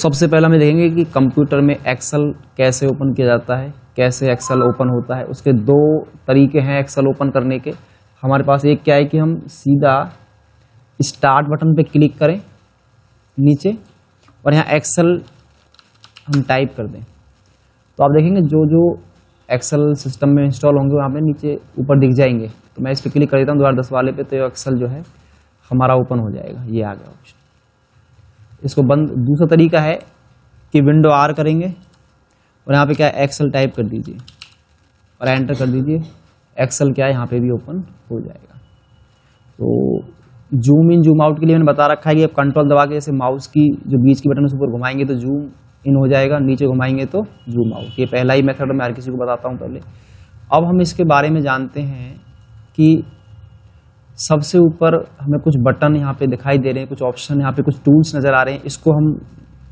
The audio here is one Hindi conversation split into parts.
सबसे पहले हमें देखेंगे कि कंप्यूटर में एक्सेल कैसे ओपन किया जाता है, कैसे एक्सेल ओपन होता है। उसके दो तरीके हैं एक्सेल ओपन करने के। हमारे पास एक क्या है कि हम सीधा स्टार्ट बटन पे क्लिक करें नीचे और यहाँ एक्सेल हम टाइप कर दें, तो आप देखेंगे जो जो एक्सेल सिस्टम में इंस्टॉल होंगे वहाँ पे नीचे ऊपर दिख जाएंगे। तो मैं इस पर क्लिक कर देता हूँ 2010 वाले पे, तो ये एक्सेल जो है हमारा ओपन हो जाएगा। ये आ गया ऑप्शन। इसको बंद, दूसरा तरीका है कि विंडो आर करेंगे और यहाँ पे क्या है एक्सेल टाइप कर दीजिए और एंटर कर दीजिए। एक्सेल क्या है यहाँ पे भी ओपन हो जाएगा। तो जूम इन जूम आउट के लिए मैंने बता रखा है कि आप कंट्रोल दबा के जैसे माउस की जो बीच की बटन उस ऊपर घुमाएंगे तो जूम इन हो जाएगा, नीचे घुमाएंगे तो जूम आउट। ये पहला ही मेथड मैं हर किसी को बताता हूँ पहले। अब हम इसके बारे में जानते हैं कि सबसे ऊपर हमें कुछ बटन यहाँ पे दिखाई दे रहे हैं, कुछ ऑप्शन यहाँ पे, कुछ टूल्स नज़र आ रहे हैं। इसको हम,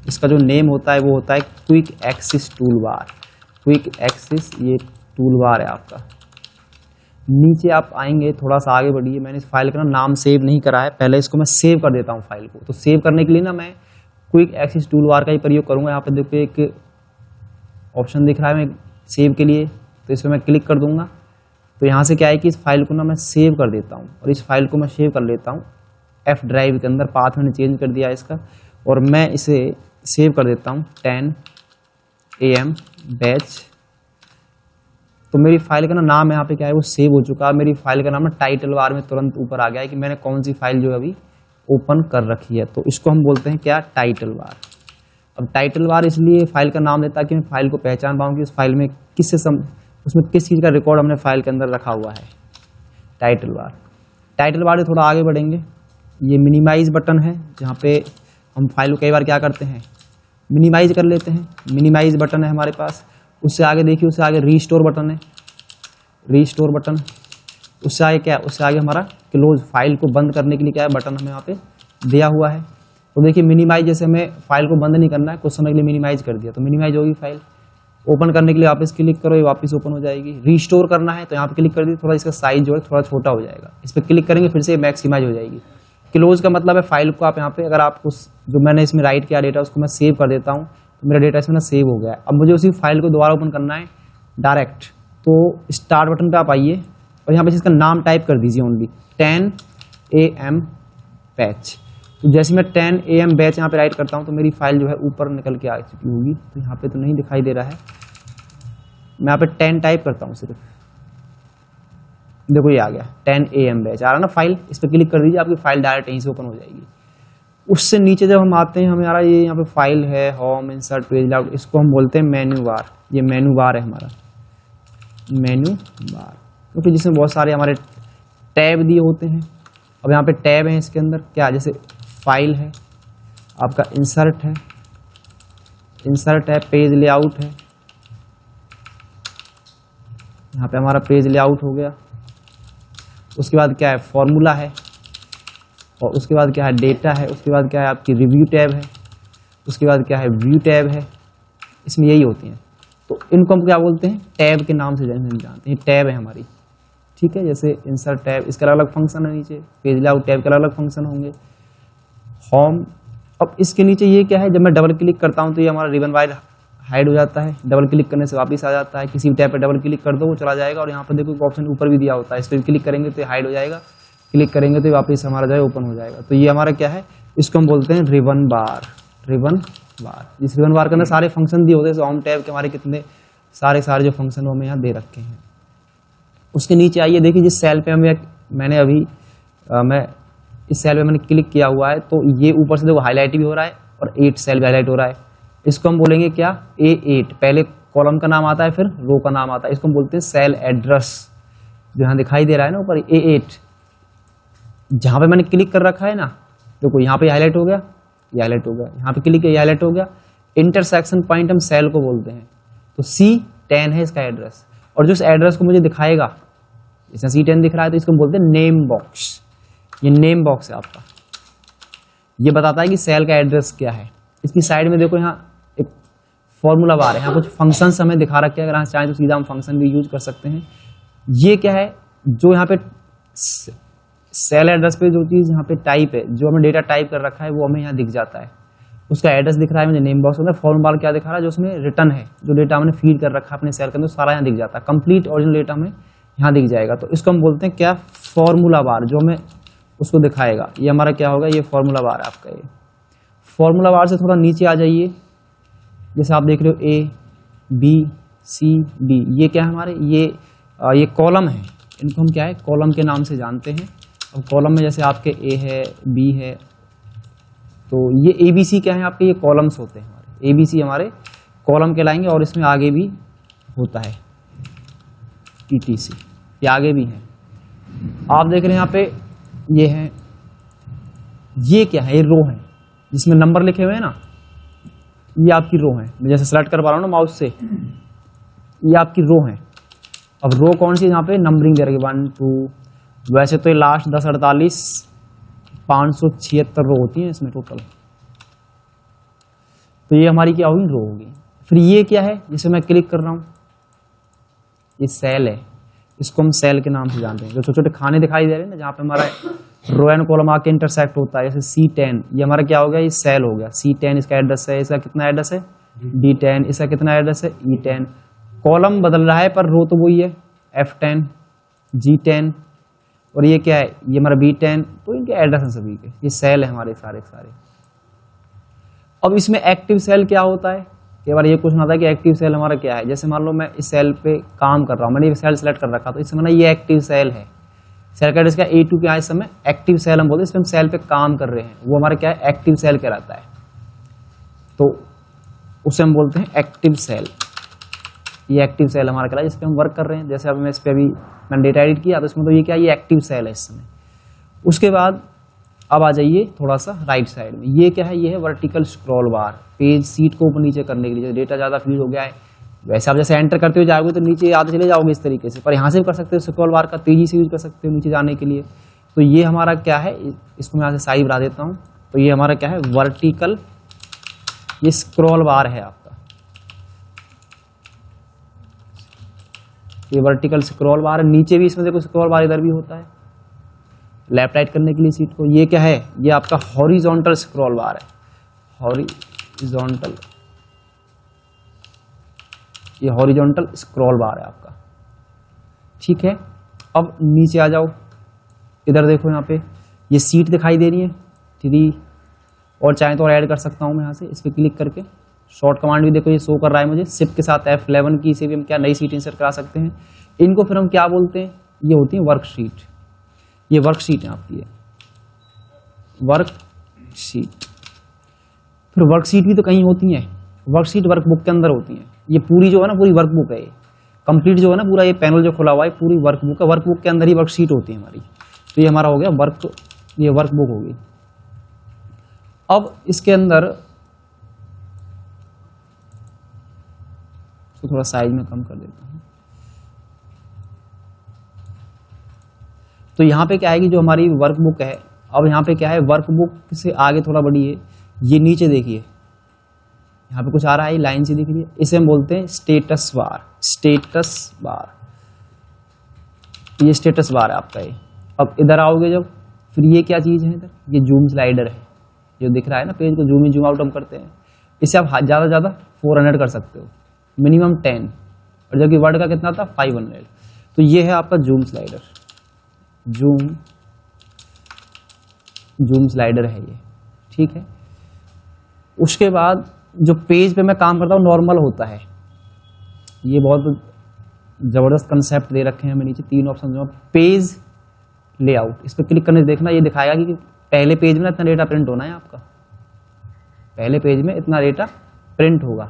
इसका जो नेम होता है वो होता है quick axis tool bar. Quick axis ये टूल बार है आपका। नीचे आप आएंगे, थोड़ा सा आगे बढ़िए। मैंने इस फाइल का नाम सेव नहीं करा है, पहले इसको मैं सेव कर देता हूँ फाइल को। तो सेव करने के लिए ना मैं क्विक एक्सिस टूल बार का ही प्रयोग करूँगा। यहाँ पे देखिए एक ऑप्शन दिख रहा है मैं सेव के लिए, तो इस पर मैं क्लिक कर दूंगा। तो यहाँ से क्या है कि इस फाइल को ना मैं सेव कर देता हूँ और इस फाइल को मैं सेव कर लेता हूँ एफ ड्राइव के अंदर। पाथ मैंने चेंज कर दिया इसका और मैं इसे सेव कर देता हूँ 10 AM बैच। तो मेरी फाइल का ना नाम यहाँ पे क्या है वो सेव हो चुका है। मेरी फाइल का नाम ना टाइटल बार में तुरंत ऊपर आ गया है कि मैंने कौन सी फाइल जो है अभी ओपन कर रखी है। तो इसको हम बोलते हैं क्या, टाइटल बार। अब टाइटल बार इसलिए फाइल का नाम देता है कि मैं फाइल को पहचान पाऊँ कि उस फाइल में उसमें किस चीज़ का रिकॉर्ड हमने फाइल के अंदर रखा हुआ है। टाइटल बार, टाइटल बार से थोड़ा आगे बढ़ेंगे। ये मिनिमाइज बटन है जहाँ पे हम फाइल को कई बार क्या करते हैं, मिनिमाइज कर लेते हैं। मिनिमाइज बटन है हमारे पास। उससे आगे देखिए, उससे आगे रीस्टोर बटन है, रीस्टोर बटन। उससे आगे क्या है, उससे आगे हमारा क्लोज, फाइल को बंद करने के लिए क्या है बटन हमें यहाँ पे दिया हुआ है। तो देखिए मिनिमाइज, जैसे हमें फाइल को बंद नहीं करना है, कुछ समय के लिए मिनिमाइज कर दिया तो मिनिमाइज होगी फाइल। ओपन करने के लिए वापस क्लिक करो, ये वापस ओपन हो जाएगी। रीस्टोर करना है तो यहाँ पे क्लिक कर दी, थोड़ा इसका साइज जो है थोड़ा छोटा हो जाएगा। इस पर क्लिक करेंगे फिर से मैक्सिमाइज हो जाएगी। क्लोज का मतलब है फाइल को आप यहाँ पे, अगर आप उस जो मैंने इसमें राइट किया डेटा उसको मैं सेव कर देता हूँ तो मेरा डेटा इसमें ना सेव हो गया है। अब मुझे उसी फाइल को दोबारा ओपन करना है डायरेक्ट, तो स्टार्ट बटन पे आप आइए और यहाँ पे इसका नाम टाइप कर दीजिए ओनली 10 AM बैच। तो जैसे मैं 10 AM बैच यहाँ पे राइट करता हूँ तो मेरी फाइल जो है ऊपर निकल के आ चुकी होगी। तो यहाँ पे तो नहीं दिखाई दे रहा है, मैं यहाँ पे 10 टाइप करता हूँ सिर्फ, देखो ये आ गया 10 AM बैच आ रहा ना फाइल। इस पर क्लिक कर दीजिए, आपकी फाइल डायरेक्ट यहीं से ओपन हो जाएगी। उससे नीचे जब हम आते हैं, हमें आ रहा है ये यहाँ पे फाइल है होम, इंसर्ट, पेज लाउट, इसको हम बोलते हैं मेन्यू बार। ये मेन्यू बार है हमारा, मेन्यू बार, क्योंकि जिसमें बहुत सारे हमारे टैब दिए होते हैं। अब यहाँ पे टैब है इसके अंदर क्या, जैसे फाइल है आपका, इंसर्ट है, इंसर्ट है, पेज लेआउट है, यहाँ पे हमारा पेज लेआउट हो गया। उसके बाद क्या है, फॉर्मूला है, और उसके बाद क्या है, डेटा है, उसके बाद क्या है आपकी रिव्यू टैब है, उसके बाद क्या है व्यू टैब है। इसमें यही होती हैं। तो इनको हम क्या बोलते हैं, टैब के नाम से जानते हैं। टैब है हमारी, ठीक है। जैसे इंसर्ट टैब, इसका अलग अलग फंक्शन है नीचे। पेज लेआउट टैब के अलग अलग फंक्शन होंगे। होम, अब इसके नीचे ये क्या है, जब मैं डबल क्लिक करता हूँ तो ये हमारा रिबन वाइड हाइड हो जाता है। डबल क्लिक करने से वापस आ जाता है। किसी भी टैब पे डबल क्लिक कर दो वो चला जाएगा। और यहाँ पर देखो ऑप्शन ऊपर भी दिया होता है, इस पर क्लिक करेंगे तो हाइड हो जाएगा, क्लिक करेंगे तो वापस हमारा जो है ओपन हो जाएगा। तो ये हमारा क्या है, इसको हम बोलते हैं रिबन बार। रिबन बार, इस रिबन बार के अंदर सारे फंक्शन दिए होते हैं। होम टैब के हमारे कितने सारे जो फंक्शन हमें यहाँ दे रखे हैं। उसके नीचे आइए, देखिए जिस सेल पे मैंने अभी मैं इस सेल पे मैंने क्लिक किया हुआ है तो ये ऊपर से देखो हाईलाइट भी हो रहा है और 8 सेल भी हाईलाइट हो रहा है। इसको हम बोलेंगे क्या, A8। पहले कॉलम का नाम आता है फिर रो का नाम आता है। इसको हम बोलते हैं सेल एड्रेस। जो यहाँ दिखाई दे रहा है ना ऊपर A8, जहाँ पे मैंने क्लिक कर रखा है ना, देखो यहाँ पे हाईलाइट हो गया, ये हाईलाइट हो गया, यहाँ पे क्लिक किया, ये हाईलाइट हो गया। इंटरसेक्शन पॉइंट हम सेल को बोलते हैं। तो C10 है इसका एड्रेस, और जो इस एड्रेस को मुझे दिखाएगा, इसमें C10 दिख रहा है तो इसको हम बोलते हैं नेम बॉक्स। ये नेम बॉक्स है आपका, ये बताता है कि सेल का एड्रेस क्या है। इसकी साइड में देखो यहाँ एक फॉर्मूला बार है, यहाँ कुछ फंक्शंस हमें दिखा रखे हैं। अगर हम चाहें तो सीधा हम फंक्शन भी यूज कर सकते हैं। ये क्या है, जो यहाँ पे सेल एड्रेस पे जो चीज़ यहाँ पे टाइप है, जो हमें डेटा टाइप कर रखा है वो हमें यहाँ दिख जाता है। उसका एड्रेस दिख रहा है मुझे नेम बॉक्स के अंदर, फॉर्म बार क्या दिखा रहा है, जो उसमें रिटर्न है, जो डेटा हमने फीड कर रखा है अपने सेल के अंदर, सारा यहाँ दिख जाता है, कंप्लीट ओरिजिनल डेटा हमें यहाँ दिख जाएगा। तो इसको हम बोलते हैं क्या, फॉर्मूला बार, जो हमें उसको दिखाएगा। ये हमारा क्या होगा, ये फॉर्मूला बार है आपका। ये फॉर्मूला बार से थोड़ा नीचे आ जाइए, जैसे आप देख रहे हो ए बी सी डी, ये क्या है हमारे, ये कॉलम है, इनको हम क्या है, कॉलम के नाम से जानते हैं। अब कॉलम में जैसे आपके ए है, बी है, तो ये ए बी सी क्या है आपके, ये कॉलम्स होते हैं हमारे, ए बी सी हमारे कॉलम कहलाएंगे। और इसमें आगे भी होता है ETC, ये आगे भी है। आप देख रहे हैं यहाँ पे ये है, ये क्या है, ये रो है जिसमें नंबर लिखे हुए हैं ना, ये आपकी रो है। मैं जैसे सेलेक्ट कर पा रहा हूँ ना माउस से, ये आपकी रो है। अब रो कौन सी, यहाँ पे नंबरिंग दे रही है 1 2, वैसे तो ये लास्ट 10 48 576 रो होती है इसमें टोटल। तो ये हमारी क्या होगी, रो होगी। फिर ये क्या है, जिसे मैं क्लिक कर रहा हूँ, ये सेल है, इसको हम सेल के नाम से जानते हैं। जो छोटे छोटे खाने दिखाई दे रहे हैं ना, जहाँ पे हमारा रो एंड कॉलम आके इंटरसेक्ट होता है, जैसे C10, ये हमारा क्या हो गया, ये सेल हो गया। C10 इसका एड्रेस है, इसका कितना एड्रेस है D10, इसका कितना एड्रेस है E10। कॉलम बदल रहा है पर रो तो वही है, F10 G10, और ये क्या है, ये हमारा B10। तो इनके एड्रेस हैं सभी के, ये सेल है हमारे सारे के सारे। अब इसमें एक्टिव सेल क्या होता है, कई बार ये क्वेश्चन आता है कि एक्टिव सेल हमारा क्या है। जैसे मान लो मैं इस सेल पे काम कर रहा हूँ, मैंने ये सेल सेलेक्ट कर रखा, तो इस समय ये एक्टिव सेल है। सेल का एड्रेस क्या A2 क्या है, इस समय एक्टिव सेल हम बोलते हैं, इस पर हम सेल पे काम कर रहे हैं, वो हमारा क्या है, एक्टिव सेल कहलाता है। तो उसे हम बोलते हैं एक्टिव सेल। ये एक्टिव सेल हमारा कहलाता है, जिस पे हम वर्क कर रहे हैं। जैसे अभी मैं इस पर मैंने डेटा एडिट किया, तो इसमें तो ये क्या है, ये एक्टिव सेल है इस समय। उसके बाद अब आ जाइए थोड़ा सा राइट साइड में, ये क्या है, ये है वर्टिकल स्क्रॉल बार, पेज सीट को ऊपर नीचे करने के लिए। डेटा ज़्यादा फीड हो गया है, वैसे आप जैसे एंटर करते हुए जाओगे तो नीचे आते चले जाओगे इस तरीके से, पर यहाँ से भी कर सकते हो स्क्रॉल बार का, तेजी से यूज कर सकते हो नीचे जाने के लिए। तो ये हमारा क्या है, इसको मैं यहाँ से साइज बढ़ा देता हूँ। तो ये हमारा क्या है, वर्टिकल, ये स्क्रॉल बार है आपका, ये वर्टिकल स्क्रॉल बार है। नीचे भी इसमें देखो स्क्रॉल बार इधर भी होता है, लेफ्ट राइट करने के लिए सीट को। ये क्या है, ये आपका हॉरिजॉन्टल स्क्रॉल बार है, हॉरिजॉन्टल, ये हॉरिजॉन्टल स्क्रॉल बार है आपका, ठीक है। अब नीचे आ जाओ, इधर देखो, यहाँ पे ये सीट दिखाई दे रही है 3, और चाहे तो और ऐड कर सकता हूँ मैं यहाँ से, इस पर क्लिक करके। शॉर्ट कमांड भी देखो ये शो कर रहा है मुझे, शिफ्ट के साथ F11 की से भी हम क्या नई सीट इंसर्ट करा सकते हैं। इनको फिर हम क्या बोलते हैं, ये होती है वर्कशीट। ये वर्कशीट है आपकी, ये वर्कशीट। फिर वर्कशीट भी तो कहीं होती है, वर्कशीट वर्कबुक के अंदर होती है। ये पूरी जो है ना, पूरी वर्कबुक है, ये कंप्लीट जो है ना, पूरा ये पैनल जो खुला हुआ है पूरी वर्कबुक है, वर्कबुक के अंदर ही वर्कशीट होती है हमारी। तो ये हमारा हो गया वर्क, ये वर्कबुक होगी। अब इसके अंदर तो थोड़ा साइज में कम कर देता हूँ। तो यहाँ पे क्या है कि जो हमारी वर्कबुक है, अब यहाँ पे क्या है, वर्कबुक से आगे थोड़ा बड़ी है, ये नीचे देखिए, यहाँ पे कुछ आ रहा है, लाइन से दिख रही है, इसे हम बोलते हैं स्टेटस बार। स्टेटस बार, ये स्टेटस बार है आपका ये। अब इधर आओगे जब, फिर ये क्या चीज़ है इधर, ये जूम स्लाइडर है, जो दिख रहा है ना, पेज को जूम इन जूम आउट हम करते हैं। इससे आप ज़्यादा ज़्यादा 400 कर सकते हो, मिनिमम 10, और जबकि वर्ड का कितना था 500। तो ये है आपका जूम स्लाइडर, जूम स्लाइडर है ये, ठीक है। उसके बाद जो पेज पे मैं काम करता हूँ नॉर्मल होता है, ये बहुत ज़बरदस्त कंसेप्ट दे रखे हैं हमें नीचे 3 ऑप्शन। जो पेज लेआउट, इस पर क्लिक करने से देखना, ये दिखाएगा कि पहले पेज में इतना डेटा प्रिंट होना है आपका, पहले पेज में इतना डेटा प्रिंट होगा।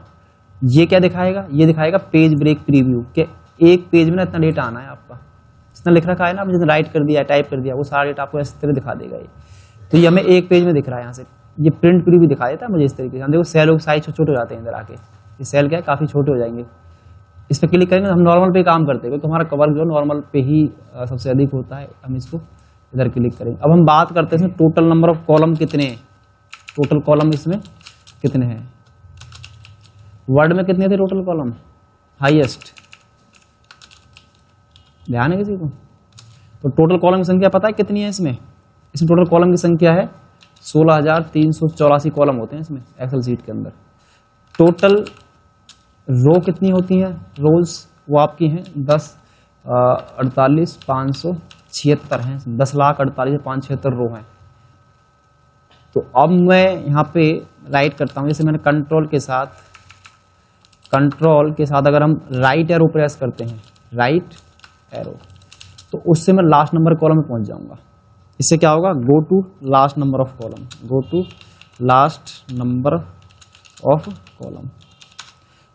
ये क्या दिखाएगा, ये दिखाएगा पेज ब्रेक प्रीव्यू, के एक पेज में इतना डेटा आना है आपका, जितना लिख रखा है ना, जितना राइट कर दिया, टाइप कर दिया, वो सारा डेटा आपको इस तरह दिखा देगा ये। तो ये हमें एक पेज में दिख रहा है यहाँ से। ये प्रिंट प्रीव्यू दिखा देता है मुझे इस तरीके से। हम देखो सेलों के साइज छोटे हो जाते हैं इधर आके, ये सेल क्या है, काफ़ी छोटे हो जाएंगे। इस पर क्लिक करेंगे, हम नॉर्मल पे काम करते हैं क्योंकि हमारा कवर जो नॉर्मल पे ही सबसे अधिक होता है। हम इसको इधर क्लिक करेंगे। अब हम बात करते हैं टोटल नंबर ऑफ कॉलम कितने हैं, टोटल कॉलम इसमें कितने हैं। वर्ड में कितने थे टोटल कॉलम, हाईएस्ट, ध्यान है किसी को। तो टोटल कॉलम की संख्या पता है कितनी है इसमें, टोटल कॉलम की संख्या है 16,384 कॉलम होते हैं इसमें एक्सेल शीट के अंदर। टोटल रो कितनी होती हैं रोज, वो आपकी हैं 10,48,576 हैं, 10,48,576 रो हैं। तो अब मैं यहाँ पे राइट करता हूँ, जैसे मैंने कंट्रोल के साथ अगर हम राइट एरो प्रेस करते हैं, राइट एरो, तो उससे मैं लास्ट नंबर कॉलम में पहुंच जाऊंगा। इससे क्या होगा, go to last number of column, go to last number of column.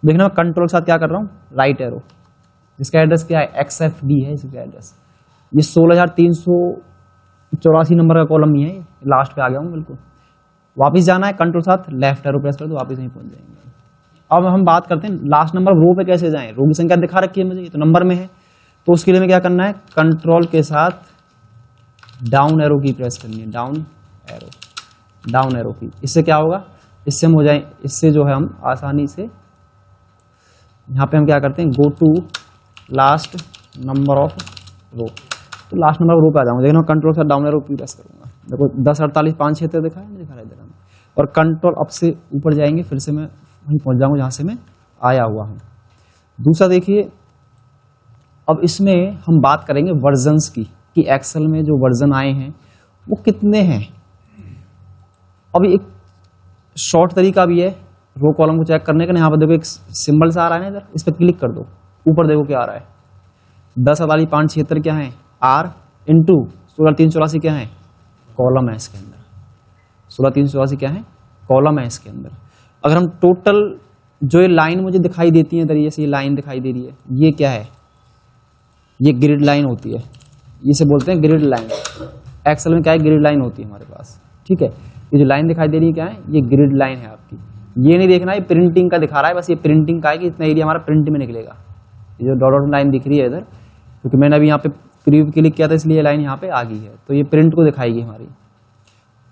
देखना मैं कंट्रोल के साथ क्या कर रहा हूँ, राइट एरो, जिसका एड्रेस क्या है, XFD है इसका एड्रेस। ये 16,384 नंबर का कॉलम ही है, लास्ट पे आ गया हूँ बिल्कुल। वापस जाना है, कंट्रोल साथ लेफ्ट एरो प्रेस कर दो, वापस यहीं पहुंच जाएंगे। अब हम बात करते हैं लास्ट नंबर रो पे कैसे जाएं। रो की संख्या दिखा रखी है मुझे, ये तो नंबर में है, तो उसके लिए मैं क्या करना है, कंट्रोल के साथ डाउन एरो की प्रेस करनी है, डाउन एरो की। इससे क्या होगा, इससे हम हो जाए, इससे जो है हम आसानी से यहाँ पे हम क्या करते हैं, go to last number of row, तो लास्ट नंबर रो पे आ जाऊंगा। लेकिन मैं कंट्रोल से डाउन एरो की प्रेस करूंगा, देखो 10,48,576 दिखा है, दिखा रहा है इधर, और कंट्रोल अप से ऊपर जाएंगे, फिर से मैं वहीं पहुंच जाऊंगा जहां से मैं आया हुआ हूं। दूसरा देखिए, अब इसमें हम बात करेंगे वर्जन्स की, कि एक्सेल में जो वर्जन आए हैं वो कितने हैं। अब एक शॉर्ट तरीका भी है रो कॉलम को चेक करने का। यहाँ पर देखो एक सिंबल सा आ रहा है ना इधर, इस पर क्लिक कर दो, ऊपर देखो क्या आ रहा है, 10,48,576 क्या है, R इंटू 16,384 क्या है, कॉलम है इसके अंदर। 16,384 क्या है, कॉलम है इसके अंदर। अगर हम टोटल जो ये लाइन मुझे दिखाई देती है इधर, ये से लाइन दिखाई दे रही है, ये क्या है, ये ग्रिड लाइन होती है, इसे बोलते हैं ग्रिड लाइन। एक्सेल में क्या है, ग्रिड लाइन होती है हमारे पास, ठीक है। ये जो लाइन दिखाई दे रही है क्या है, ये ग्रिड लाइन है आपकी। ये नहीं देखना है प्रिंटिंग का दिखा रहा है, बस ये प्रिंटिंग का है कि इतना एरिया हमारा प्रिंट में निकलेगा। ये जो डॉट लाइन दिख रही है इधर, क्योंकि मैंने अभी यहाँ पे प्रीव्यू क्लिक किया था इसलिए लाइन यहाँ पे आ गई है, तो ये प्रिंट को दिखाएगी हमारी।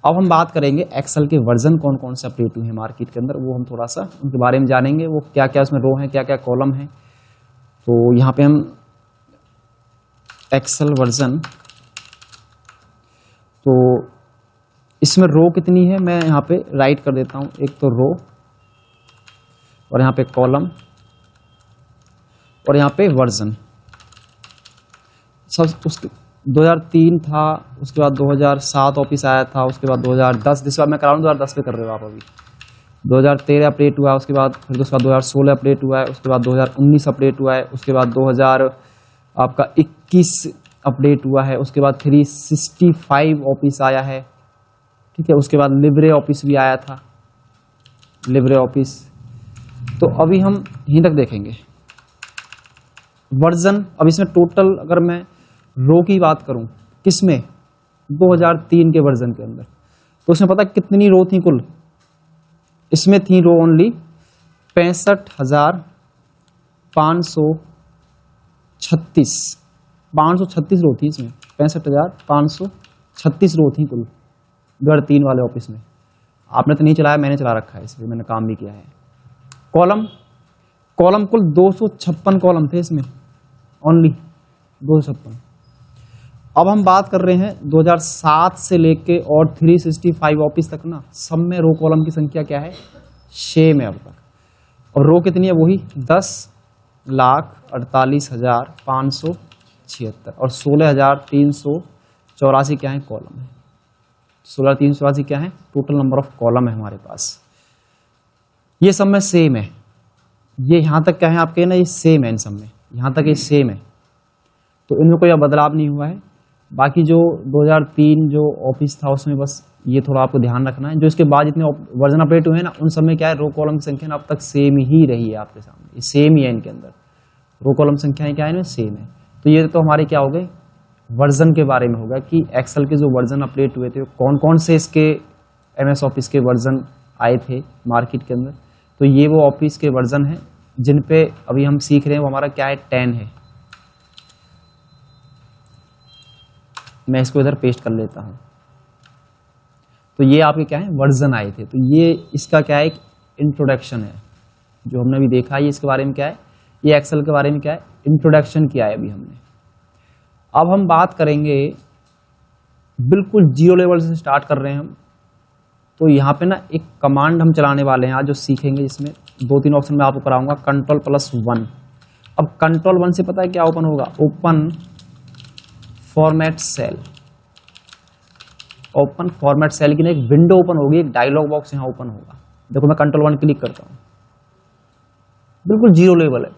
अब हम बात करेंगे एक्सेल के वर्जन कौन कौन से अपडेट हुए हैं मार्केट के अंदर, वो हम थोड़ा सा उनके बारे में जानेंगे, वो क्या क्या उसमें रो हैं, क्या क्या कॉलम है। तो यहाँ पे हम एक्सेल वर्जन, तो इसमें रो कितनी है मैं यहाँ पे राइट कर देता हूँ, एक तो रो, और यहाँ पे कॉलम, और यहाँ पे वर्जन। सब उसके 2003 था, उसके बाद 2007 ऑफिस आया था, उसके बाद 2010, जिस बार मैं करा रहा हूँ 2010 पे कर रहे हो आप अभी, 2013 अपडेट हुआ, उसके बाद फिर उसके बाद 2016 अपडेट हुआ है, उसके बाद 2019 अपडेट हुआ है, उसके बाद 2021 अपडेट हुआ है, उसके बाद 365 ऑफिस आया है, ठीक है। उसके बाद लिब्रे ऑफिस भी आया था, लिब्रे ऑफिस। तो अभी हम यहीं तक देखेंगे वर्जन। अब इसमें टोटल अगर मैं रो की बात करूं, किसमें, 2003 के वर्जन के अंदर, तो उसमें पता कितनी रो थी कुल, इसमें थी रो ओनली 65,536 रो थी इसमें, 65,536 रो थी कुल 2003 वाले ऑफिस में। आपने तो नहीं चलाया, मैंने चला रखा है, इसलिए मैंने काम भी किया है। कॉलम कुल 256 कॉलम थे इसमें, ओनली 256। अब हम बात कर रहे हैं 2007 से लेके और 365 ऑफिस तक ना, सब में रो कॉलम की संख्या क्या है, सेम है अब तक। और रो कितनी है, वही 10,48,576 और 16,384 क्या है, कॉलम है। 16,384 क्या है, टोटल नंबर ऑफ कॉलम है हमारे पास। ये सब में सेम है, ये यहाँ तक क्या है आपके ना, ये सेम है इन सब में, यहाँ तक ये सेम है, तो इनमें कोई बदलाव नहीं हुआ है। बाकी जो 2003 जो ऑफिस था उसमें बस ये थोड़ा आपको ध्यान रखना है। जो इसके बाद जितने वर्जन अपडेट हुए हैं ना, उन सब में क्या है, रो कॉलम की संख्या ना अब तक सेम ही रही है आपके सामने, ये सेम ही है इनके अंदर, रो कॉलम संख्याएं क्या है, सेम है। तो ये तो हमारे क्या हो गए, वर्जन के बारे में होगा कि एक्सेल के जो वर्जन अपडेट हुए थे कौन कौन से इसके MS ऑफिस के वर्जन आए थे मार्केट के अंदर। तो ये वो ऑफिस के वर्जन हैं जिन पे अभी हम सीख रहे हैं, वो हमारा क्या है, 10 है। मैं इसको इधर पेस्ट कर लेता हूं। तो ये आपके क्या है, वर्जन आए थे। तो ये इसका क्या है, एक इंट्रोडक्शन है जो हमने अभी देखा है। ये इसके बारे में क्या है, ये एक्सेल के बारे में क्या है, इंट्रोडक्शन किया है अभी हमने। अब हम बात करेंगे बिल्कुल जीरो लेवल से स्टार्ट कर रहे हैं हम, तो यहाँ पे ना एक कमांड हम चलाने वाले हैं आज जो सीखेंगे, जिसमें 2-3 ऑप्शन मैं आपको कराऊंगा, Ctrl+1। अब Ctrl+1 से पता है क्या ओपन होगा, open format cell. Open format cell की ना एक विंडो ओपन होगी, एक डायलॉग बॉक्स यहाँ ओपन होगा। देखो मैं Ctrl+1 क्लिक करता हूँ, बिल्कुल जीरो लेवल है,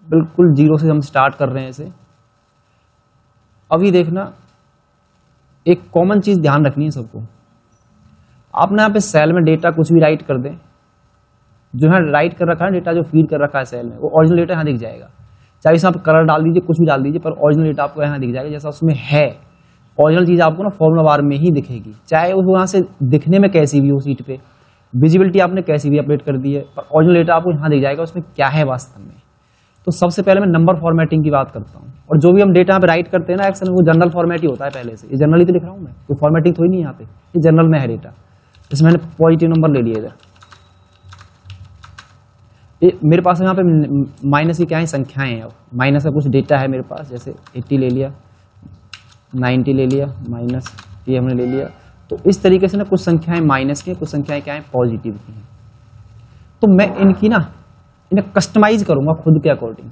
बिल्कुल जीरो से हम स्टार्ट कर रहे हैं इसे। अभी देखना एक कॉमन चीज ध्यान रखनी है सबको, आपने यहाँ पे सेल में डेटा कुछ भी राइट कर दें, जो यहाँ राइट कर रखा है डेटा, जो फीड कर रखा है सेल में, वो ओरिजिनल डेटा यहाँ दिख जाएगा। चाहे इसमें आप कलर डाल दीजिए, कुछ भी डाल दीजिए, पर ओरिजिनल डेटा आपको यहाँ दिख जाएगा जैसा उसमें है। ओरिजिनल चीज आपको ना फॉर्मूला बार में ही दिखेगी, चाहे वो वहाँ से दिखने में कैसी भी हो, सीट पे विजिबिलिटी आपने कैसी भी अपडेट कर दी है, पर ओरिजिनल डेटा आपको यहाँ दिख जाएगा उसमें क्या है वास्तव में। तो सबसे पहले मैं नंबर फॉर्मेटिंग की बात करता हूँ, और जो भी हम डेटा यहाँ पे राइट करते हैं ना एक्सेल में, वो जनरल फॉर्मेट ही होता है पहले से। ये जनरल ही तो लिख रहा हूँ मैं, कोई फॉर्मेटिंग थोड़ी नहीं यहाँ पे, ये जनरल में है डेटा। इसमें मैंने पॉजिटिव नंबर ले लिया इधर, ये मेरे पास यहाँ पे माइनस की क्या है, संख्याएं हैं। अब माइनस का कुछ डेटा है मेरे पास, जैसे 80 ले लिया, 90 ले लिया, माइनस ये हमने ले लिया। तो इस तरीके से ना कुछ संख्याएं माइनस की, कुछ संख्याएं क्या है, पॉजिटिव की हैं। तो मैं इन्हें कस्टमाइज करूंगा खुद के अकॉर्डिंग।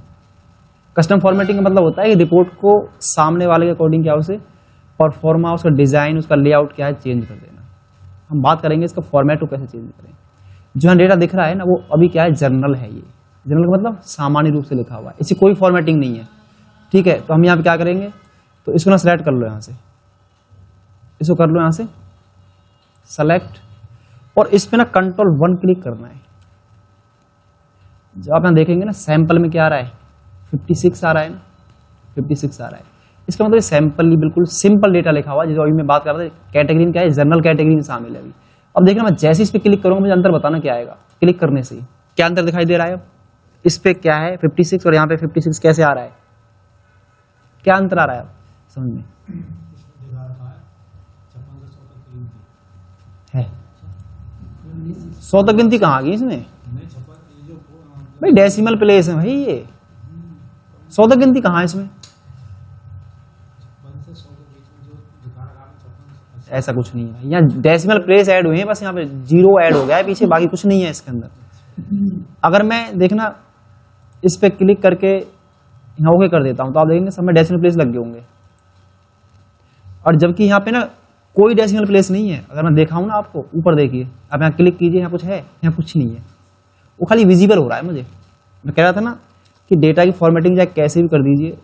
कस्टम फॉर्मेटिंग का मतलब होता है कि रिपोर्ट को सामने वाले के अकॉर्डिंग क्या उसे परफॉर्मा, उसका डिजाइन, उसका लेआउट क्या है, चेंज कर देना। हम बात करेंगे इसका फॉर्मेट को कैसे चेंज करें। जो डेटा दिख रहा है ना, वो अभी क्या है, जर्नल है। ये जर्नल का मतलब सामान्य रूप से लिखा हुआ है, इसकी कोई फॉर्मेटिंग नहीं है, ठीक है। तो हम यहाँ पे क्या करेंगे, तो इसको ना सेलेक्ट कर लो, यहाँ से इसको कर लो, यहाँ से सेलेक्ट, और इस पे ना Ctrl+1 क्लिक करना है। जब आप यहाँ देखेंगे ना, सैंपल में क्या आ रहा है, 56 आ रहा है ना, 56 आ रहा है। इसका मतलब सैंपल बिल्कुल सिंपल डेटा लिखा हुआ है, जो अभी मैं बात कर रहा था। कैटेगरी क्या है, जनरल कैटेगरी में शामिल है अभी। अब देखना, मैं जैसे इस पे क्लिक करूंगा मुझे अंतर बताना क्या आएगा। क्लिक करने से क्या अंतर दिखाई दे रहा है। अब इस पे क्या है 56 और यहाँ पे 56 कैसे आ रहा है, क्या अंतर आ रहा है अब समझ में है। 100 तक गिनती कहाँ आ गई इसमें भाई, डेसिमल प्लेस है भाई, ये 100 तक गिनती कहाँ है इसमें। ऐसा कुछ नहीं है भाई, यहाँ डेसिमल प्लेस ऐड हुए हैं, बस यहाँ पे 0 ऐड हो गया है पीछे, बाकी कुछ नहीं है इसके अंदर। अगर मैं देखना इस पे क्लिक करके यहाँ ओके कर देता हूँ, तो आप देखेंगे सब में डेसिमल प्लेस लग गए होंगे, और जबकि यहाँ पे ना कोई डेसिमल प्लेस नहीं है। अगर मैं दिखाऊँ ना आपको, ऊपर देखिए, आप यहाँ क्लिक कीजिए, यहाँ कुछ है, यहाँ कुछ नहीं है, वो खाली विजिबल हो रहा है। मुझे मैं कह रहा था ना कि डेटा की फॉर्मेटिंग चाहे कैसे भी कर दीजिए,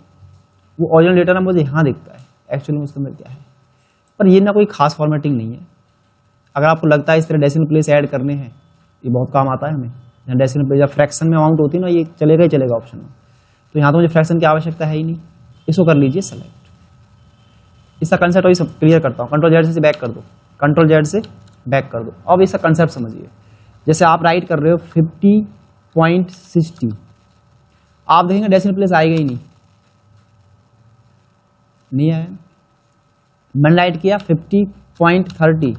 वो ओरिजिनल डेटा ना मुझे यहाँ दिखता है एक्चुअली में उसके अंदर क्या है, पर ये ना कोई खास फॉर्मेटिंग नहीं है। अगर आपको लगता है इस तरह डेसिमल प्लेस ऐड करने हैं, ये बहुत काम आता है हमें। यहाँ डेसिमल प्लेस या फ्रैक्शन में अमाउंट होती है ना, ये चलेगा ही चलेगा ऑप्शन में। तो यहाँ तो मुझे फ्रैक्शन की आवश्यकता है ही नहीं, इसको कर लीजिए सेलेक्ट। इसका कंसेप्ट अभी सब क्लियर करता हूँ। Ctrl+Z से बैक कर दो, Ctrl+Z से बैक कर दो। अब इसका कंसेप्ट समझिए। जैसे आप राइट कर रहे हो 50.60, आप देखेंगे डेसिमल प्लेस आएगा ही नहीं आया। मैंने राइट किया 50.30,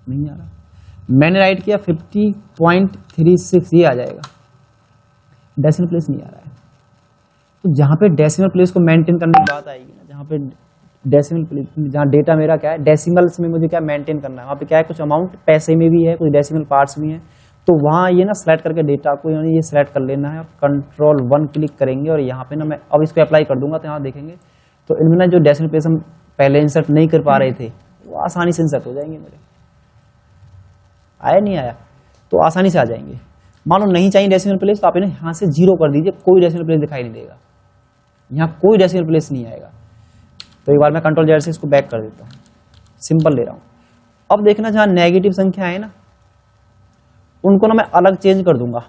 नहीं आ रहा। मैंने राइट किया 50.36, ये आ जाएगा, डेसिमल प्लेस नहीं आ रहा है। तो जहाँ पे डेसिमल प्लेस को मेंटेन करने की बात आएगी ना, जहाँ पे डेसिमल प्लेस, जहाँ डेटा मेरा क्या है डेसिमल्स में मुझे क्या मेंटेन करना है, वहाँ पे क्या है कुछ अमाउंट पैसे में भी है, कुछ डेसिमल पार्ट्स भी हैं। तो वहाँ ये ना सेलेक्ट करके डेटा को ये सेलेक्ट कर लेना है। Ctrl+1 क्लिक करेंगे और यहाँ पे ना मैं अब इसको अप्लाई कर दूंगा, तो यहाँ देखेंगे तो इनमें ना जो डेसिमल प्लेस हम पहले इंसर्ट नहीं कर पा रहे थे, वो आसानी से इंसर्ट हो जाएंगे मेरे। आया नहीं आया, तो आसानी से आ जाएंगे। मान लो नहीं चाहिए डेसिमल प्लेस, तो आप इन्हें यहाँ से 0 कर दीजिए, कोई डेसिमल प्लेस दिखाई नहीं देगा, यहाँ कोई डेसिमल प्लेस नहीं आएगा। तो एक बार मैं Ctrl+Z से इसको बैक कर देता हूँ, सिंपल ले रहा हूँ। अब देखना जहाँ नेगेटिव संख्या है ना, उनको ना मैं अलग चेंज कर दूंगा।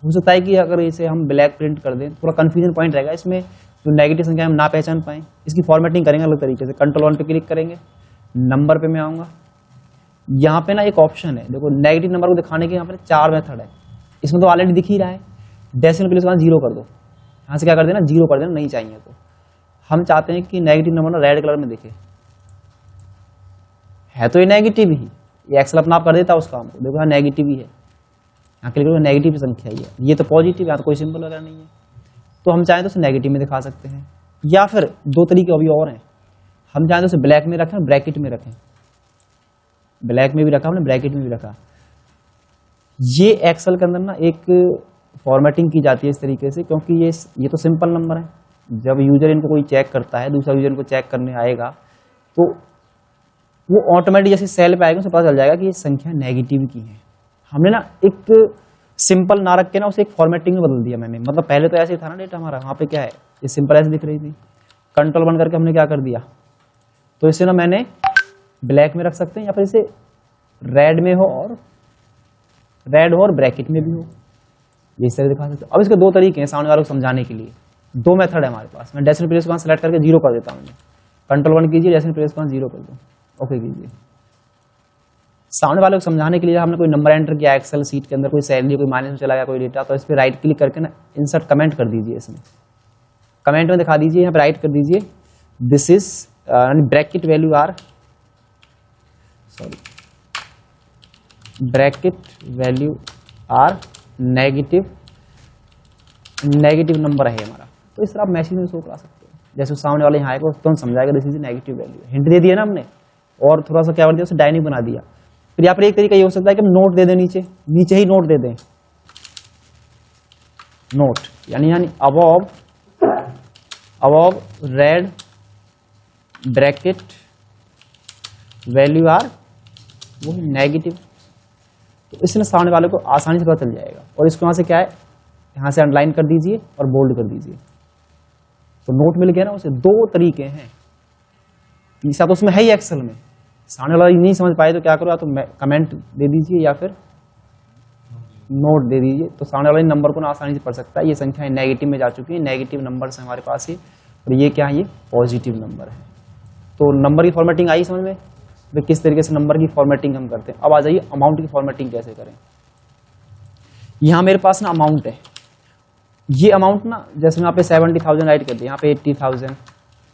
हो सकता है कि अगर इसे हम ब्लैक प्रिंट कर दें, थोड़ा कंफ्यूजन पॉइंट रहेगा इसमें, जो नेगेटिव संख्या हम ना पहचान पाएं। इसकी फॉर्मेटिंग करेंगे अलग तरीके से। Ctrl+1 पे क्लिक करेंगे, नंबर पे मैं आऊँगा, यहाँ पे ना एक ऑप्शन है, देखो नेगेटिव नंबर को दिखाने के यहाँ पे 4 मेथड है। इसमें तो ऑलरेडी दिख ही रहा है, डेसिमल प्लेस 0 कर दो, यहाँ से क्या कर देना 0 कर देना, नहीं चाहिए। तो हम चाहते हैं कि नेगेटिव नंबर ना रेड कलर में दिखे, है तो ये नेगेटिव ही, ये एक्सेल अपना आप कर देता है उस काम को। देखो यहाँ नेगेटिव ही है, यहाँ क्लिक करो, नेगेटिव संख्या ही है, ये तो पॉजिटिव, यहाँ तो कोई सिंबल वगैरह नहीं है। तो हम चाहें तो उसे नेगेटिव में दिखा सकते हैं, या फिर 2 तरीके अभी और हैं। हम चाहें तो उसे ब्लैक में रखें, ब्रैकेट में रखें, ब्लैक में भी रखा हमने, ब्रैकेट में भी रखा। ये एक्सेल के अंदर ना एक फॉर्मेटिंग की जाती है इस तरीके से, क्योंकि ये तो सिंपल नंबर है। जब यूजर इनको कोई चेक करता है, दूसरा यूजर इनको चेक करने आएगा, तो वो ऑटोमेटिक जैसे सेल पे आएगा उसे पता चल जाएगा कि ये संख्या नेगेटिव की है। हमने ना एक सिंपल ना रख के ना उसे एक फॉर्मेटिंग में बदल दिया मैंने। मतलब पहले तो ऐसे ही था ना डेटा हमारा, वहाँ पे क्या है, ये सिंपल ऐसे दिख रही थी, कंट्रोल वन करके हमने क्या कर दिया, तो इसे ना मैंने ब्लैक में रख सकते हैं या फिर इसे रेड में हो और ब्रैकेट में भी हो, ये इस तरह दिखा सकते हो। अब इसके दो तरीके हैं सामने वालों को समझाने के लिए, दो मेथड है हमारे पास। मैं डेसिमल प्लेस को सेलेक्ट करके 0 कर देता हूँ, कंट्रोल वन कीजिए, डेसिमल प्लेस को 0 कर दो, ओके कीजिए। सामने वाले को समझाने के लिए हमने कोई नंबर एंटर किया एक्सेल सीट के अंदर, कोई सैलरी, कोई माइनस में चला गया कोई डेटा, तो इस पर राइट क्लिक करके ना इंसर्ट कमेंट कर दीजिए। इसमें कमेंट में दिखा दीजिए, यहाँ पे राइट कर दीजिए this is bracket value are, sorry bracket value are negative number है हमारा। तो इस तरह आप मैसेज में शो करा सकते हो। जैसे सामने वाले यहाँ आएगा तो समझाएगा this is negative value, hint दे दिया ना हमने, और थोड़ा सा क्या कर दिया उसे डायनिक बना दिया। फिर यहाँ पर एक तरीका ये हो सकता है कि हम नोट दे दें, नीचे ही नोट दे दें, नोट यानी above red bracket value are वो नेगेटिव। तो इसमें सामने वाले को आसानी से पता चल जाएगा। और इसको यहाँ से क्या है, यहाँ से अंडरलाइन कर दीजिए और बोल्ड कर दीजिए, तो नोट मिल गया ना। उसे दो तरीके हैं, तीसरा तो उसमें है ही एक्सेल में। सामने वाला नहीं समझ पाए तो क्या करो, या तो कमेंट दे दीजिए या फिर नोट दे दीजिए, तो सामने वाले नंबर को ना आसानी से पढ़ सकता है। ये संख्या नेगेटिव में जा चुकी है, नेगेटिव नंबर से हमारे पास ही, और ये क्या है, ये पॉजिटिव नंबर है। तो नंबर की फॉर्मेटिंग आई समझ में, वे किस तरीके से नंबर की फॉर्मेटिंग हम करते हैं। अब आ जाइए अमाउंट की फॉर्मेटिंग कैसे करें। यहाँ मेरे पास ना अमाउंट है, ये अमाउंट ना जैसे मैं यहाँ पे 70,000 राइट कर दिया, यहाँ पे 80,000,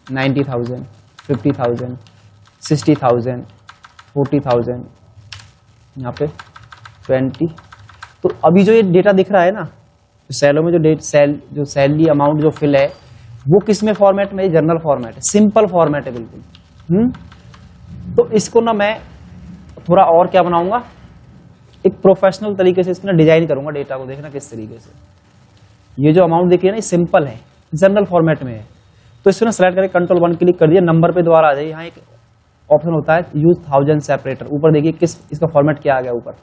90,000, 50,000, 60,000, 40,000, यहाँ पे 20। तो अभी जो ये डेटा दिख रहा है ना, सेलों में जो सैलरी अमाउंट जो फिल है वो किस में फॉर्मेट में, जर्नल फॉर्मेट है, सिंपल फॉर्मेट है बिल्कुल। तो इसको ना मैं थोड़ा और क्या बनाऊंगा, एक प्रोफेशनल तरीके से इसमें डिजाइन करूंगा डेटा को। देखना किस तरीके से, ये जो अमाउंट देखिए ना ये सिंपल है, जर्नल फॉर्मेट में है। तो इसको ना सेलेक्ट करके कंट्रोल वन क्लिक कर दिया, नंबर पे दोबारा आ जाइए, यहाँ एक ऑप्शन होता है यूज 1000 सेपरेटर, ऊपर देखिए किस इसका फॉर्मेट क्या आ गया, ऊपर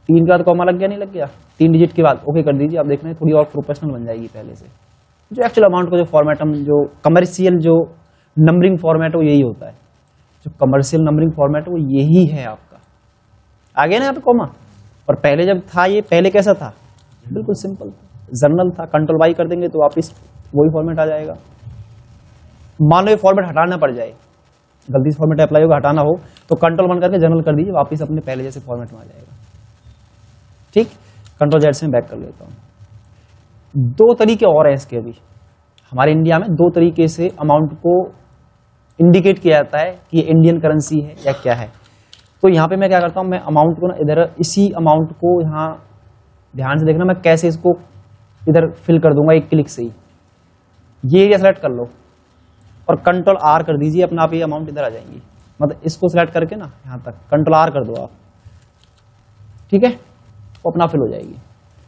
3 का तो कॉमा लग गया, नहीं लग गया, 3 डिजिट के बाद ओके कर दीजिए। आप देख रहे हैं थोड़ी और प्रोफेशनल बन जाएगी पहले से। जो एक्चुअल अमाउंट का जो फॉर्मेट हम जो कमर्शियल जो नंबरिंग फॉर्मेट है वो यही होता है, जो कमर्शियल नंबरिंग फॉर्मेट है वो यही है आपका। आ गया ना यहाँ पे कॉमा। और पहले जब था ये, पहले कैसा था, बिल्कुल सिंपल जर्नल था। कंट्रोल वाई कर देंगे तो वापिस वही फॉर्मेट आ जाएगा। मान लो ये फॉर्मेट हटाना पड़ जाए, गलती से फॉर्मेट अप्लाई होगा, हटाना हो तो कंट्रोल वन करके जर्नल कर दीजिए, वापिस अपने पहले जैसे फॉर्मेट में आ जाएगा। ठीक, कंट्रोल जेड से मैं बैक कर लेता हूँ। 2 तरीके और हैं इसके। अभी हमारे इंडिया में 2 तरीके से अमाउंट को इंडिकेट किया जाता है कि ये इंडियन करेंसी है या क्या है। तो यहाँ पे मैं क्या करता हूँ, मैं अमाउंट को ना इधर, इसी अमाउंट को यहाँ ध्यान से देखना, मैं कैसे इसको इधर फिल कर दूंगा एक क्लिक से ही। ये एरिया सेलेक्ट कर लो और कंट्रोल आर कर दीजिए, अपना आप ये अमाउंट इधर आ जाएंगी। मतलब इसको सिलेक्ट करके ना यहाँ तक कंट्रोल आर कर दो आप, ठीक है, वो अपना फिल हो जाएगी।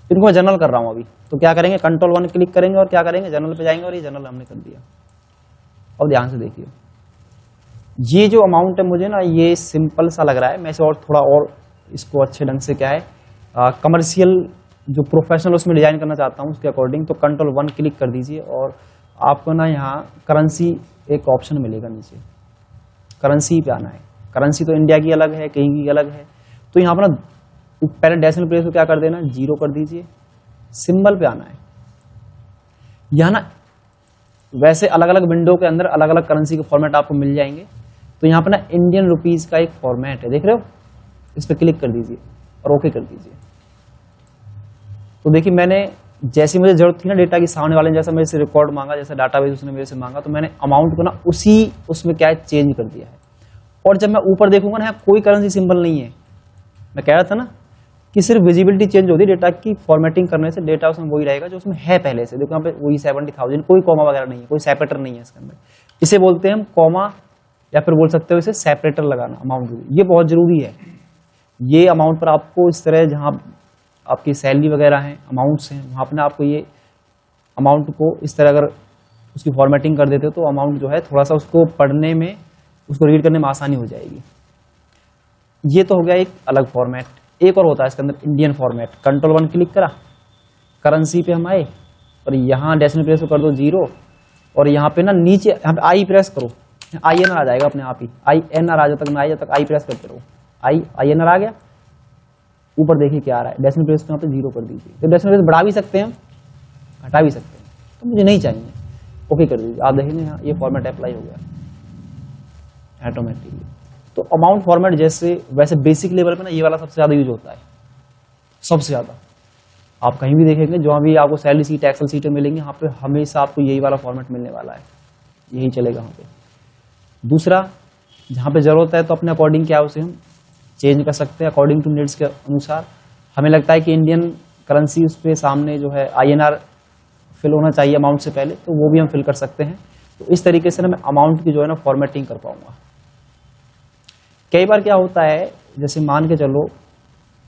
इनको मैं जनरल कर रहा हूँ अभी, तो क्या करेंगे, कंट्रोल वन क्लिक करेंगे और क्या करेंगे, जनरल पे जाएंगे, और ये जनरल हमने कर दिया। और ध्यान से देखिए, ये जो अमाउंट है मुझे ना ये सिंपल सा लग रहा है, मैं इसे और थोड़ा और इसको अच्छे ढंग से क्या है कमर्शियल जो प्रोफेशनल उसमें डिजाइन करना चाहता हूँ उसके अकॉर्डिंग। तो कंट्रोल वन क्लिक कर दीजिए और आपको ना यहाँ करेंसी एक ऑप्शन मिलेगा, नीचे करेंसी पे आना है। करेंसी तो इंडिया की अलग है, कहीं की अलग है। तो यहाँ पर ना पहले डेसिमल प्लेस को क्या कर देना, 0 कर दीजिए, सिंबल पे आना है। यहाँ ना वैसे अलग अलग विंडो के अंदर अलग अलग करेंसी के फॉर्मेट आपको मिल जाएंगे। तो यहाँ पर ना इंडियन रुपीज का एक फॉर्मेट है, देख रहे हो, इस पर क्लिक कर दीजिए और ओके कर दीजिए। तो देखिए मैंने जैसी मुझे जरूरत थी ना डेटा की, सामने वाले ने जैसा मेरे से रिकॉर्ड मांगा, जैसा डाटाबेस उसने मेरे से मांगा, तो मैंने अमाउंट को ना उसी उसमें क्या है चेंज कर दिया है। और जब मैं ऊपर देखूंगा ना, कोई करेंसी सिंबल नहीं है। मैं कह रहा था ना कि सिर्फ विजिबिलिटी चेंज होती है डेटा की फॉर्मेटिंग करने से, डेटा उसमें वही रहेगा जो उसमें है पहले से। देखो यहाँ पे वही 70,000, कोई कॉमा वगैरह नहीं है, कोई सेपरेटर नहीं है इसके अंदर। इसे बोलते हैं हम कॉमा या फिर बोल सकते हो इसे सेपरेटर लगाना अमाउंट, ये बहुत ज़रूरी है। ये अमाउंट पर आपको इस तरह जहाँ आपकी सैलरी वगैरह हैं, अमाउंट्स हैं, वहाँ पर आपको ये अमाउंट को इस तरह अगर उसकी फॉर्मेटिंग कर देते हो तो अमाउंट जो है थोड़ा सा उसको पढ़ने में, उसको रीड करने में आसानी हो जाएगी। ये तो हो गया एक अलग फॉर्मेट। एक और होता है इसके अंदर इंडियन फॉर्मेट। कंट्रोल 1 क्लिक करा, करेंसी पे हम आए और यहाँ डेसिमल प्लेस को कर दो 0 और यहाँ पे ना नीचे यहाँ पे आई प्रेस करो, INR आ जाएगा अपने आप ही। INR आ जाए तक ना आए, जब तक आई प्रेस करते रहो। INR आ गया, ऊपर देखिए क्या आ रहा है, डेसिमल प्लेस को यहाँ पे 0 कर दीजिए। तो डेसिमल प्लेस बढ़ा भी सकते हैं, घटा भी सकते हैं, तो मुझे नहीं चाहिए, ओके कर दीजिए। आप देखेंगे यहाँ ये फॉर्मेट अप्लाई हो गया ऑटोमेटिकली। तो अमाउंट फॉर्मेट जैसे वैसे बेसिक लेवल पे ना ये वाला सबसे ज़्यादा यूज होता है, सबसे ज़्यादा। आप कहीं भी देखेंगे जहाँ भी आपको सैलरी सीट, एक्सेल सीटें मिलेंगी, यहाँ पे हमेशा आपको यही वाला फॉर्मेट मिलने वाला है, यही चलेगा वहाँ पे। दूसरा, जहाँ पे ज़रूरत है तो अपने अकॉर्डिंग क्या है उसे हम चेंज कर सकते हैं अकॉर्डिंग टू नीड्स के अनुसार। हमें लगता है कि इंडियन करेंसी उस पर सामने जो है INR फिल होना चाहिए अमाउंट से पहले, तो वो भी हम फिल कर सकते हैं। तो इस तरीके से ना मैं अमाउंट की जो है ना फॉर्मेटिंग कर पाऊंगा। कई बार क्या होता है, जैसे मान के चलो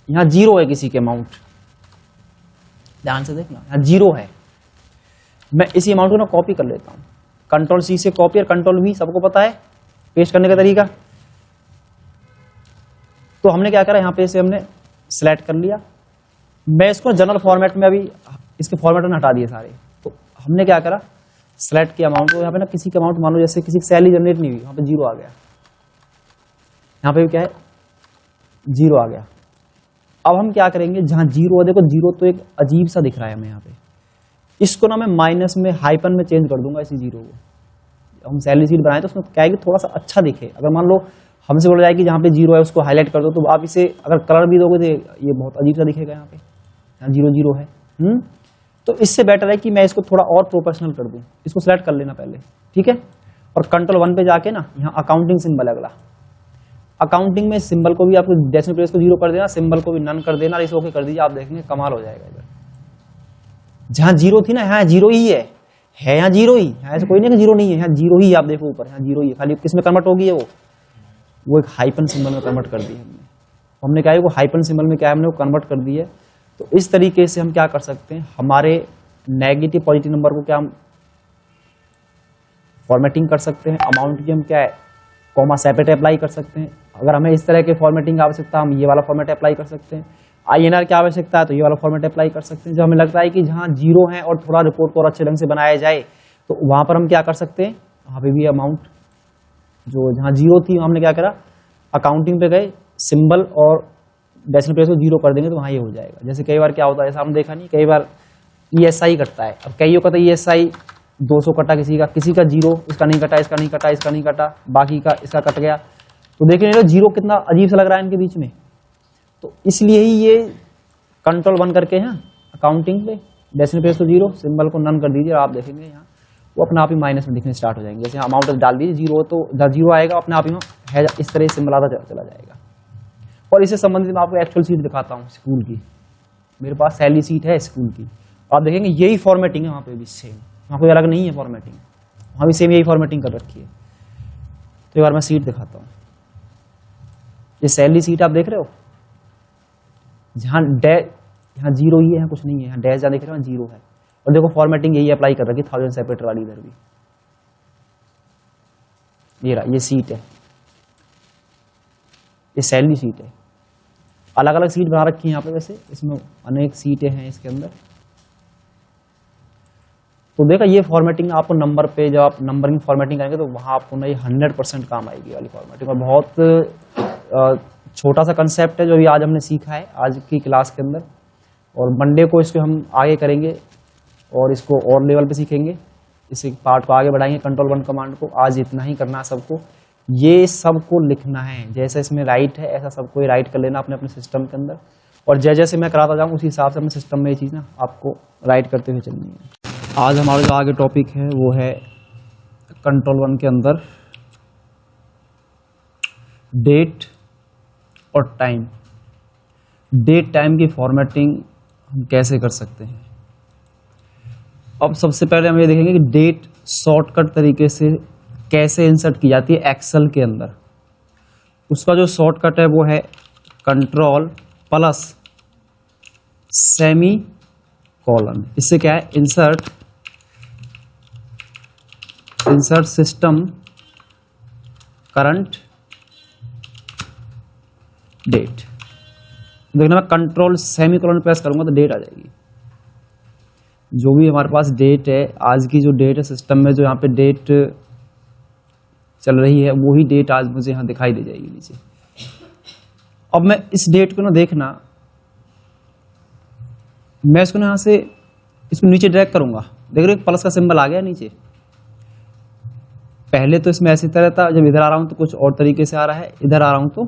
यहाँ 0 है किसी के अमाउंट, ध्यान से देखना, यहाँ 0 है, मैं इसी अमाउंट को ना कॉपी कर लेता हूँ। कंट्रोल C से कॉपी और कंट्रोल V सबको पता है पेस्ट करने का तरीका। तो हमने क्या करा, यहाँ पे इसे हमने सिलेक्ट कर लिया। मैं इसको जनरल फॉर्मेट में अभी इसके फॉर्मेट में हटा दिए सारे। तो हमने क्या करा, सिलेक्ट किया अमाउंट को, यहाँ पे ना किसी का अमाउंट मान लो जैसे किसी की सैलरी जनरेट नहीं हुई, यहाँ पे 0 आ गया, यहाँ पे भी क्या है 0 आ गया। अब हम क्या करेंगे, जहां 0 है, देखो 0 तो एक अजीब सा दिख रहा है हमें यहाँ पे, इसको ना मैं माइनस में हाइपन में चेंज कर दूंगा इसी 0 को। हम सैलरी शीट बनाए तो उसमें क्या है कि थोड़ा सा अच्छा दिखे। अगर मान लो हमसे बोला जाए कि जहाँ पे 0 है उसको हाईलाइट कर दो, तो आप इसे अगर कलर भी दोगे तो ये बहुत अजीब सा दिखेगा, यहाँ पे यहाँ 0 है। तो इससे बेटर है कि मैं इसको थोड़ा और प्रोफेशनल कर दूं। इसको सिलेक्ट कर लेना पहले, ठीक है, और कंट्रोल 1 पे जाके ना यहाँ अकाउंटिंग सिंबल है अगला, अकाउंटिंग में सिंबल को भी आपको डेसिमल प्लेस को 0 कर देना, सिंबल को भी नन कर देना, इसे ओके कर दीजिए। आप देखेंगे कमाल हो जाएगा। इधर जहां 0 थी ना, यहाँ 0 ही है यहाँ 0 ही है, ऐसा कोई नहीं कि 0 नहीं है, यहाँ 0 ही। आप देखो ऊपर यहाँ 0 ही है, खाली किस में कन्वर्ट होगी है वो एक हाइपन सिंबल में कन्वर्ट कर दी है हमने क्या है वो हाइपन सिंबल में क्या है हमने वो कन्वर्ट कर दी है। तो इस तरीके से हम क्या कर सकते हैं, हमारे नेगेटिव पॉजिटिव नंबर को क्या हम फॉर्मेटिंग कर सकते हैं। अमाउंट की हम क्या है कॉमा सेपरेट अप्लाई कर सकते हैं। अगर हमें इस तरह के फॉर्मेटिंग आवश्यकता, हम ये वाला फॉर्मेट अप्लाई कर सकते हैं। INR की आवश्यकता है तो ये वाला फॉर्मेट अप्लाई कर सकते हैं। जो हमें लगता है कि जहाँ 0 है और थोड़ा रिपोर्ट को और अच्छे ढंग से बनाया जाए तो वहाँ पर हम क्या कर सकते हैं, वहाँ पे भी अमाउंट जो जहाँ 0 थी हमने क्या करा, अकाउंटिंग पे गए, सिंबल और डेसिमल प्लेस को 0 कर देंगे तो वहाँ ये हो जाएगा। जैसे कई बार क्या होता है, जैसा हमने देखा नहीं, कई बार ESI कटता है। अब कईयों का तो ESI 200 कटा, किसी का 0, इसका नहीं कटा, इसका नहीं कटा, इसका नहीं कटा, बाकी का इसका कट गया। तो देख रहे हो 0 कितना अजीब सा लग रहा है इनके बीच में। तो इसलिए ही ये कंट्रोल 1 करके हैं अकाउंटिंग पे, डेसिमल प्लेस को 0, सिंबल को नन कर दीजिए और आप देखेंगे यहाँ वो अपने आप ही माइनस में दिखने स्टार्ट हो जाएंगे। जैसे अमाउंट डाल दीजिए 0 तो 0 आएगा, अपने आप ही है इस तरह सिंबल आता चला जाएगा। और इससे संबंधित मैं आपको एक्चुअल सीट दिखाता हूँ स्कूल की। मेरे पास सैलरी सीट है स्कूल की, आप देखेंगे यही फॉर्मेटिंग है वहाँ पे भी सेम, वहाँ कोई अलग नहीं है फॉर्मेटिंग, वहाँ भी सेम यही फॉर्मेटिंग कर रखी है। तो एक बार मैं सीट दिखाता हूँ। ये सैलरी सीट आप देख रहे हो, जहाँ यहाँ 0 ही है, यहाँ कुछ नहीं है, यहाँ डैश जहाँ देख रहे हो 0 है। और देखो फॉर्मेटिंग यही अप्लाई कर रखी है 1000 सेपरेटर वाली। इधर भी ये रहा, ये सीट है, ये सैलरी सीट है। अलग अलग सीट बना रखी है यहाँ पे, वैसे इसमें अनेक सीटें हैं इसके अंदर। तो देखा ये फॉर्मेटिंग आपको नंबर पे, जब आप नंबरिंग फॉर्मेटिंग करेंगे तो वहाँ आपको ना ये 100% काम आएगी वाली फॉर्मेटिंग। और बहुत छोटा सा कंसेप्ट है जो भी आज हमने सीखा है आज की क्लास के अंदर, और मंडे को इसको हम आगे करेंगे और इसको और लेवल पे सीखेंगे, इस पार्ट को आगे बढ़ाएंगे कंट्रोल 1 कमांड को। आज इतना ही करना है सबको, ये सबको लिखना है, जैसे इसमें राइट है ऐसा सबको ही राइट कर लेना अपने अपने सिस्टम के अंदर। और जैसे जैसे मैं कराता जाऊँ उसी हिसाब से अपने सिस्टम में ये चीज़ ना आपको राइट करते हुए चलनी है। आज हमारा जो आगे टॉपिक है वो है कंट्रोल 1 के अंदर डेट और टाइम। डेट टाइम की फॉर्मेटिंग हम कैसे कर सकते हैं। अब सबसे पहले हम ये देखेंगे कि डेट शॉर्टकट तरीके से कैसे इंसर्ट की जाती है एक्सेल के अंदर, उसका जो शॉर्टकट है वो है कंट्रोल प्लस सेमी कॉलन। इससे क्या है, इंसर्ट सिस्टम करंट डेट। देखना मैं कंट्रोल सेमी कॉलन प्रेस करूंगा तो डेट आ जाएगी। जो भी हमारे पास डेट है, आज की जो डेट है सिस्टम में, जो यहाँ पे डेट चल रही है, वही डेट आज मुझे यहाँ दिखाई दे जाएगी नीचे। अब मैं इस डेट को ना देखना, मैं इसको ना यहाँ से इसको नीचे ड्रैग करूंगा। देख रहे हो प्लस का सिंबल आ गया नीचे। पहले तो इसमें ऐसी तरह था, जब इधर आ रहा हूं तो कुछ और तरीके से आ रहा है, इधर आ रहा हूं तो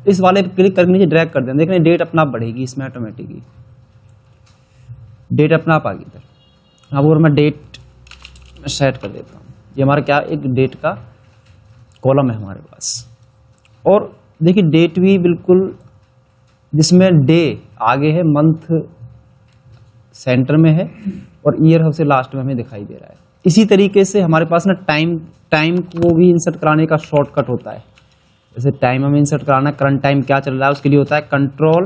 इस वाले पे क्लिक करके नीचे ड्रैग कर देना। देख रहे हैं डेट अपना आप बढ़ेगी इसमें ऑटोमेटिकली, डेट अपना आप आ गई इधर। अब और मैं डेट सेट कर देता हूँ। ये हमारा क्या, एक डेट का कॉलम है हमारे पास। और देखिए डेट भी बिल्कुल, जिसमें डे आगे है, मंथ सेंटर में है और ईयर सबसे लास्ट में हमें दिखाई दे रहा है। इसी तरीके से हमारे पास ना टाइम को भी इंसर्ट कराने का शॉर्टकट होता है। जैसे टाइम हमें इंसर्ट कराना, करंट टाइम क्या चल रहा है, उसके लिए होता है कंट्रोल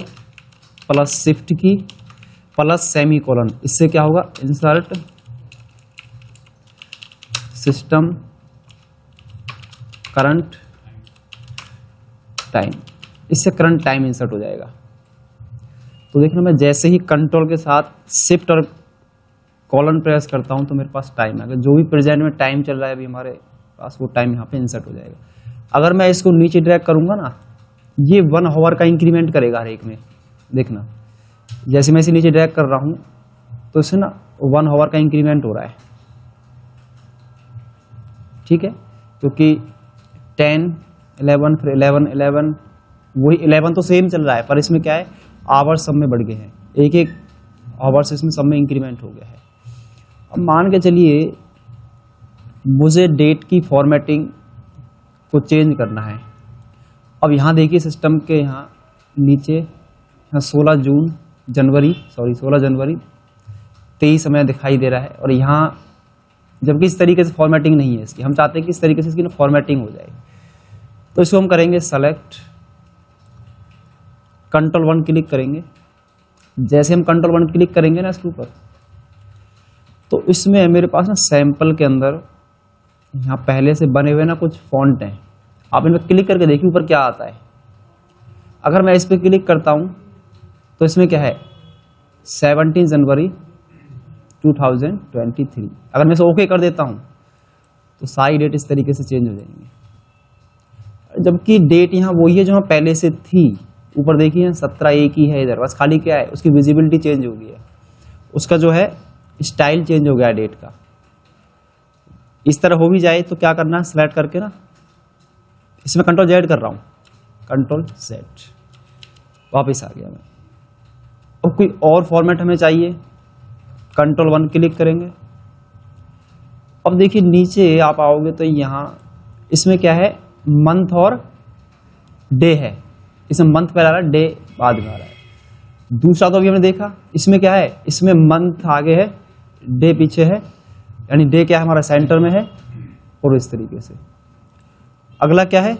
प्लस शिफ्ट की प्लस सेमी कॉलन। इससे क्या होगा, इंसर्ट सिस्टम करंट टाइम। इससे करंट टाइम इंसर्ट हो जाएगा। तो देखना मैं जैसे ही कंट्रोल के साथ शिफ्ट और कॉलन प्रेस करता हूं तो मेरे पास टाइम आ गया। जो भी प्रेजेंट में टाइम चल रहा है अभी हमारे पास, वो टाइम यहाँ पे इंसर्ट हो जाएगा। अगर मैं इसको नीचे ड्रैग करूंगा ना, ये 1 आवर का इंक्रीमेंट करेगा हर एक में। देखना जैसे मैं इसे नीचे ड्रैग कर रहा हूं तो इससे ना 1 आवर का इंक्रीमेंट हो रहा है। ठीक है, क्योंकि 10, 11, फिर 11, 11, वही 11 तो सेम चल रहा है, पर इसमें क्या है, आवर्स सब में बढ़ गए हैं। एक एक आवर्स इसमें सब में इंक्रीमेंट हो गया है। अब मान के चलिए मुझे डेट की फॉर्मेटिंग को चेंज करना है। अब यहाँ देखिए सिस्टम के यहाँ नीचे, यहाँ 16 जनवरी 23 हमें दिखाई दे रहा है। और यहाँ जबकि इस तरीके से फॉर्मेटिंग नहीं है इसकी, हम चाहते हैं कि इस तरीके से इसकी ना फॉर्मेटिंग हो जाए। तो इसको हम करेंगे सेलेक्ट, कंट्रोल 1 क्लिक करेंगे। जैसे हम कंट्रोल 1 क्लिक करेंगे ना इसके ऊपर, तो इसमें मेरे पास ना सैंपल के अंदर यहाँ पहले से बने हुए ना कुछ फॉन्ट हैं। आप इनमें क्लिक करके देखिए ऊपर क्या आता है। अगर मैं इस पर क्लिक करता हूँ तो इसमें क्या है, 17 जनवरी 2023। अगर मैं इसे ओके कर देता हूँ तो सारी डेट इस तरीके से चेंज हो जाएंगी। जबकि डेट यहाँ वही है जो पहले से थी। ऊपर देखिए 17 एक ही है इधर, बस खाली क्या है, उसकी विजिबिलिटी चेंज हो गई है, उसका जो है स्टाइल चेंज हो गया डेट का। इस तरह हो भी जाए तो क्या करना है, सेलेक्ट करके ना इसमें कंट्रोल जेड कर रहा हूं, कंट्रोल जेड, वापस आ गया मैं। अब कोई और फॉर्मेट हमें चाहिए, कंट्रोल 1 क्लिक करेंगे। अब देखिए नीचे आप आओगे तो यहाँ इसमें क्या है, मंथ और डे है। इसमें मंथ पहले आ रहा है, डे बाद में आ रहा है। दूसरा तो अभी हमने देखा, इसमें क्या है, इसमें मंथ आगे है, डे पीछे है, यानी डे क्या है हमारा सेंटर में है और इस तरीके से। अगला क्या है,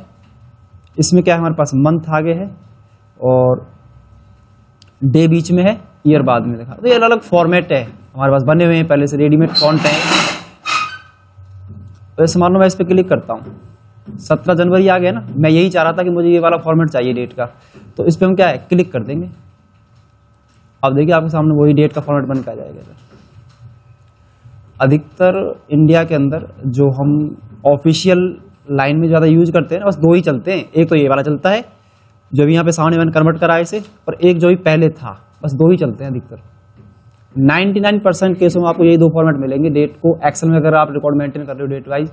इसमें क्या है हमारे पास, मंथ आगे है और डे बीच में है, ईयर बाद में देखा। तो ये अलग अलग फॉर्मेट है हमारे पास बने हुए हैं, पहले से रेडीमेड फॉन्ट है। तो ऐसे मान लो मैं इस पर क्लिक करता हूँ, 17 जनवरी आ गया ना, मैं यही चाह रहा था कि मुझे ये वाला फॉर्मेट चाहिए डेट का। तो इस पर हम क्या है, क्लिक कर देंगे। अब देखिए आपके सामने वही डेट का फॉर्मेट बन के आ जाएगा। अधिकतर इंडिया के अंदर जो हम ऑफिशियल लाइन में ज़्यादा यूज करते हैं ना, बस 2 ही चलते हैं। एक तो ये वाला चलता है जो भी यहाँ पे सामने मैंने कन्वर्ट करा है इसे, और एक जो भी पहले था, बस 2 ही चलते हैं अधिकतर। 99% केसों में आपको यही 2 फॉर्मेट मिलेंगे। डेट को एक्सेल में अगर आप रिकॉर्ड मेंटेन कर रहे हो डेट वाइज,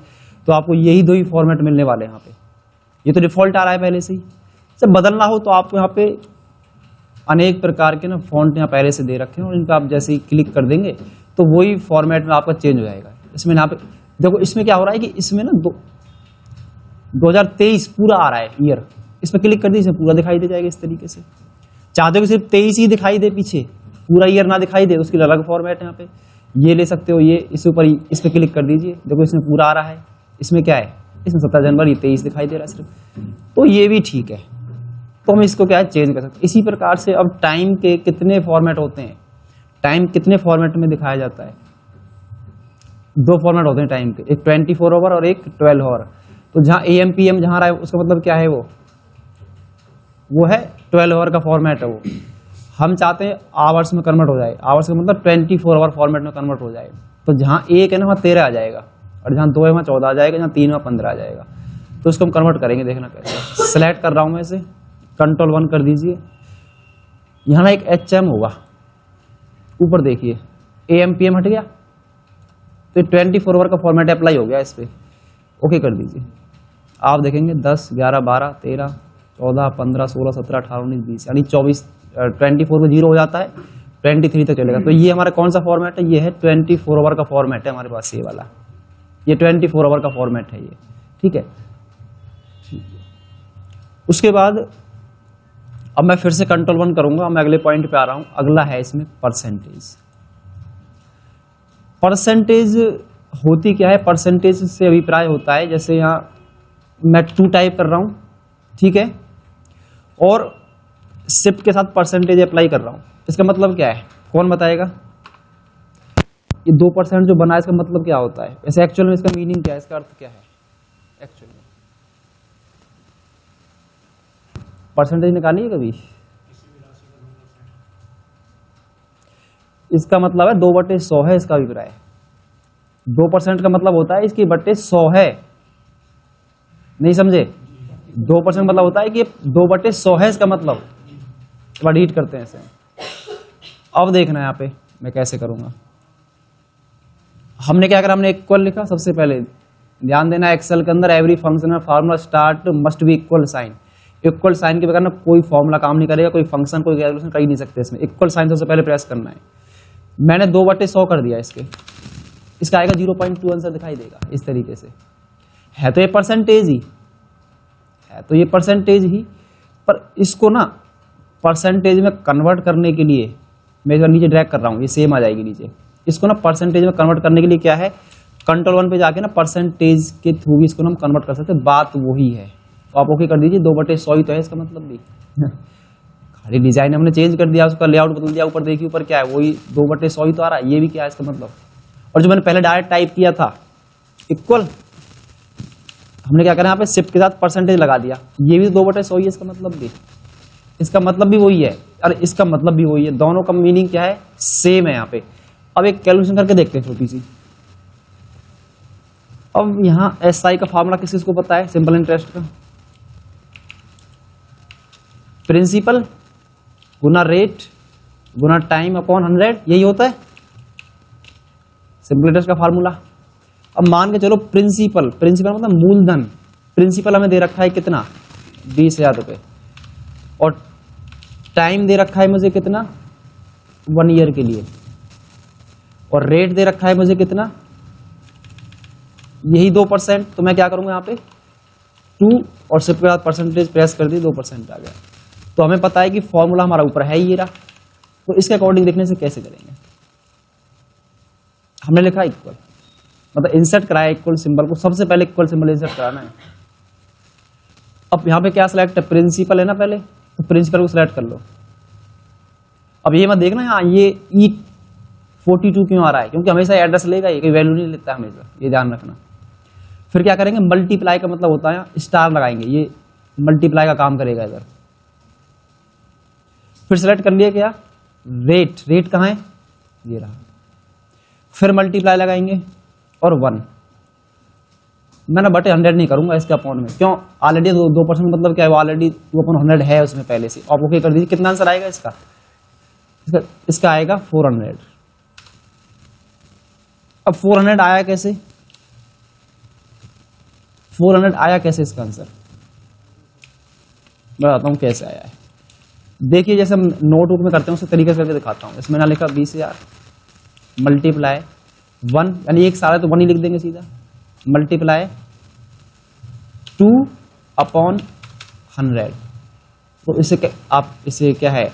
तो आपको यही 2 ही फॉर्मेट मिलने वाले हैं यहाँ पे। ये तो डिफॉल्ट आ रहा है पहले से ही। जब बदलना हो तो आपको यहाँ पे अनेक प्रकार के ना फॉन्ट यहाँ पहले से दे रखे हैं, और इनका आप जैसे ही क्लिक कर देंगे तो वही फॉर्मेट में आपका चेंज हो जाएगा। इसमें यहाँ पे देखो, इसमें क्या हो रहा है कि इसमें ना 2023 पूरा आ रहा है ईयर। इस पर क्लिक कर दी, इसमें पूरा दिखाई दे जाएगा इस तरीके से। चाहते हो कि सिर्फ 23 ही दिखाई दे, पीछे पूरा ईयर ना दिखाई दे, उसके लिए अलग फॉर्मेट है यहाँ पे। ये ले सकते हो, ये इसके ऊपर इस पर क्लिक कर दीजिए, देखो इसमें पूरा आ रहा है। इसमें क्या है, इसमें 17 जनवरी 23 दिखाई दे रहा है सिर्फ। तो ये भी ठीक है, तो हम इसको क्या है चेंज कर सकते हैं। इसी प्रकार से अब टाइम के कितने फॉर्मेट होते हैं, टाइम कितने फॉर्मेट में दिखाया जाता है, 2 फॉर्मेट होते हैं टाइम के, एक 24 आवर और एक 12 आवर। तो जहां AM PM जहां रहा है उसका मतलब क्या है, वो है 12 आवर का फॉर्मेट है। वो हम चाहते हैं आवर्स में कन्वर्ट हो जाए, आवर्स का मतलब 24 आवर फॉर्मेट में कन्वर्ट हो जाए। तो जहां 1 है ना वहां 13 आ जाएगा, और जहां 2 है वहां 14 आ जाएगा, जहां 3 है वहां 15 आ जाएगा। तो इसको हम कन्वर्ट करेंगे, देखना कैसे। सेलेक्ट कर रहा हूं मैं इसे, Ctrl 1 कर दीजिए। यहाँ ना एक HM होगा, ऊपर देखिए AM PM हट गया, तो 24 आवर का फॉर्मेट अप्लाई हो गया इस पर। ओके कर दीजिए, आप देखेंगे 10, 11, 12, 13, 14, 15, 16, 17, 18, 19, 20 यानी 24, 24 में 0 हो जाता है, 23 तक चलेगा। तो ये हमारा कौन सा फॉर्मेट है, ये है 24 आवर का फॉर्मेट है हमारे पास, ये वाला, ये 24 आवर का फॉर्मेट है ये, ठीक है। उसके बाद अब मैं फिर से Ctrl 1 करूंगा, मैं अगले पॉइंट पे आ रहा हूं। अगला है इसमें परसेंटेज। परसेंटेज होती क्या है, परसेंटेज से अभिप्राय होता है, जैसे यहां मैं 2 टाइप कर रहा हूं, ठीक है, और शिफ्ट के साथ परसेंटेज अप्लाई कर रहा हूं। इसका मतलब क्या है, कौन बताएगा? ये 2% जो बना है इसका मतलब क्या होता है, वैसे एक्चुअल में इसका मीनिंग क्या है, इसका अर्थ क्या है एक्चुअल में? परसेंटेज निकालिए कभी, इसका मतलब है 2/100 है इसका अभिप्राय। 2% का मतलब होता है इसकी बट्टे 100 है, नहीं समझे? 2% मतलब होता है कि 2/100 है इसका मतलब। एडिट करते हैं इसे, अब देखना है यहाँ पे मैं कैसे करूंगा। हमने क्या करा, हमने इक्वल लिखा। सबसे पहले ध्यान देना, एक्सेल के अंदर every function formula start must be equal sign. Equal sign के बगैर ना कोई फॉर्मूला काम नहीं करेगा, कोई फंक्शन कोई कैलकुलेशन कर ही नहीं सकते इसमें। इक्वल साइन सबसे पहले प्रेस करना है। मैंने 2/100 कर दिया इसके, इसका आएगा 0.2 आंसर दिखाई देगा इस तरीके से। है तो ये परसेंटेज ही है, तो ये परसेंटेज ही, पर इसको ना परसेंटेज में कन्वर्ट करने के लिए मैं इसका नीचे ड्रैग कर रहा हूँ, ये सेम आ जाएगी नीचे। इसको ना परसेंटेज में कन्वर्ट करने के लिए क्या है, Ctrl 1 पे जाके ना परसेंटेज के थ्रू भी इसको हम कन्वर्ट कर सकते हैं, बात वही है। तो आप ओके कर दीजिए, 2/100 ही तो है इसका मतलब भी। खाली डिजाइन हमने चेंज कर दिया, उसका लेआउट बदल दिया। ऊपर देखिए, ऊपर क्या है, वही 2/100 ही तो आ रहा है। ये भी क्या है इसका मतलब। और जो मैंने पहले डायरेक्ट टाइप किया था इक्वल, हमने क्या करा यहाँ पे शिफ्ट के साथ परसेंटेज लगा दिया, ये भी 2/100 ही है इसका मतलब भी। इसका मतलब भी वही है और इसका मतलब भी वही है, दोनों का मीनिंग क्या है, सेम है यहाँ पे। अब एक कैलकुलेशन करके देखते हैं छोटी सी। अब यहाँ SI का फार्मूला किस किसको पता है, सिंपल इंटरेस्ट का? प्रिंसिपल गुना रेट गुना टाइम अपॉन 100, यही होता है सिंपल इंटरेस्ट का फार्मूला। अब मान के चलो प्रिंसिपल, प्रिंसिपल मतलब मूलधन, प्रिंसिपल हमें दे रखा है कितना, 20,000 रुपए, और टाइम दे रखा है मुझे कितना, 1 ईयर के लिए, और रेट दे रखा है मुझे कितना, यही 2%। तो मैं क्या करूंगा यहाँ पे 2 और शिफ्ट के बाद परसेंटेज प्रेस कर दी, 2% आ गया। तो हमें पता है कि फॉर्मूला हमारा ऊपर है ये रहा। तो इसके अकॉर्डिंग देखने से कैसे करेंगे, हमने लिखा इक्वल, मतलब इंसर्ट कराया इक्वल सिंबल को, सबसे पहले इक्वल सिंबल इंसर्ट कराना है। अब यहाँ पे क्या सिलेक्ट है, प्रिंसिपल है ना पहले, तो प्रिंसिपल को सिलेक्ट कर लो। अब ये मत देखना यहाँ ये E42 क्यों आ रहा है, क्योंकि हमेशा एड्रेस लेगा, ये कोई वैल्यू नहीं लेता हमेशा, ये ध्यान रखना। फिर क्या करेंगे, मल्टीप्लाई का मतलब होता है स्टार लगाएंगे, ये मल्टीप्लाई का काम करेगा इधर। फिर सेलेक्ट कर लिया क्या, रेट, रेट कहाँ है, ये रहा। फिर मल्टीप्लाई लगाएंगे और 1। मैं ना बटे 100 नहीं करूंगा इसके अपॉन में, क्यों, ऑलरेडी 2% मतलब क्या है, ऑलरेडी 2/100 है उसमें पहले से। आप ओके कर दीजिए, कितना आंसर आएगा इसका आएगा 400। अब 400 आया कैसे, 400 आया कैसे इसका आंसर, बताता हूं कैसे आया है। देखिए जैसे हम नोटबुक में करते हैं उसी तरीके से करके दिखाता हूं। इसमें ना लिखा 20,000 मल्टीप्लाई 1, यानी एक सारा तो 1 ही लिख देंगे सीधा, मल्टीप्लाई 2/100। तो इसे आप इसे क्या है,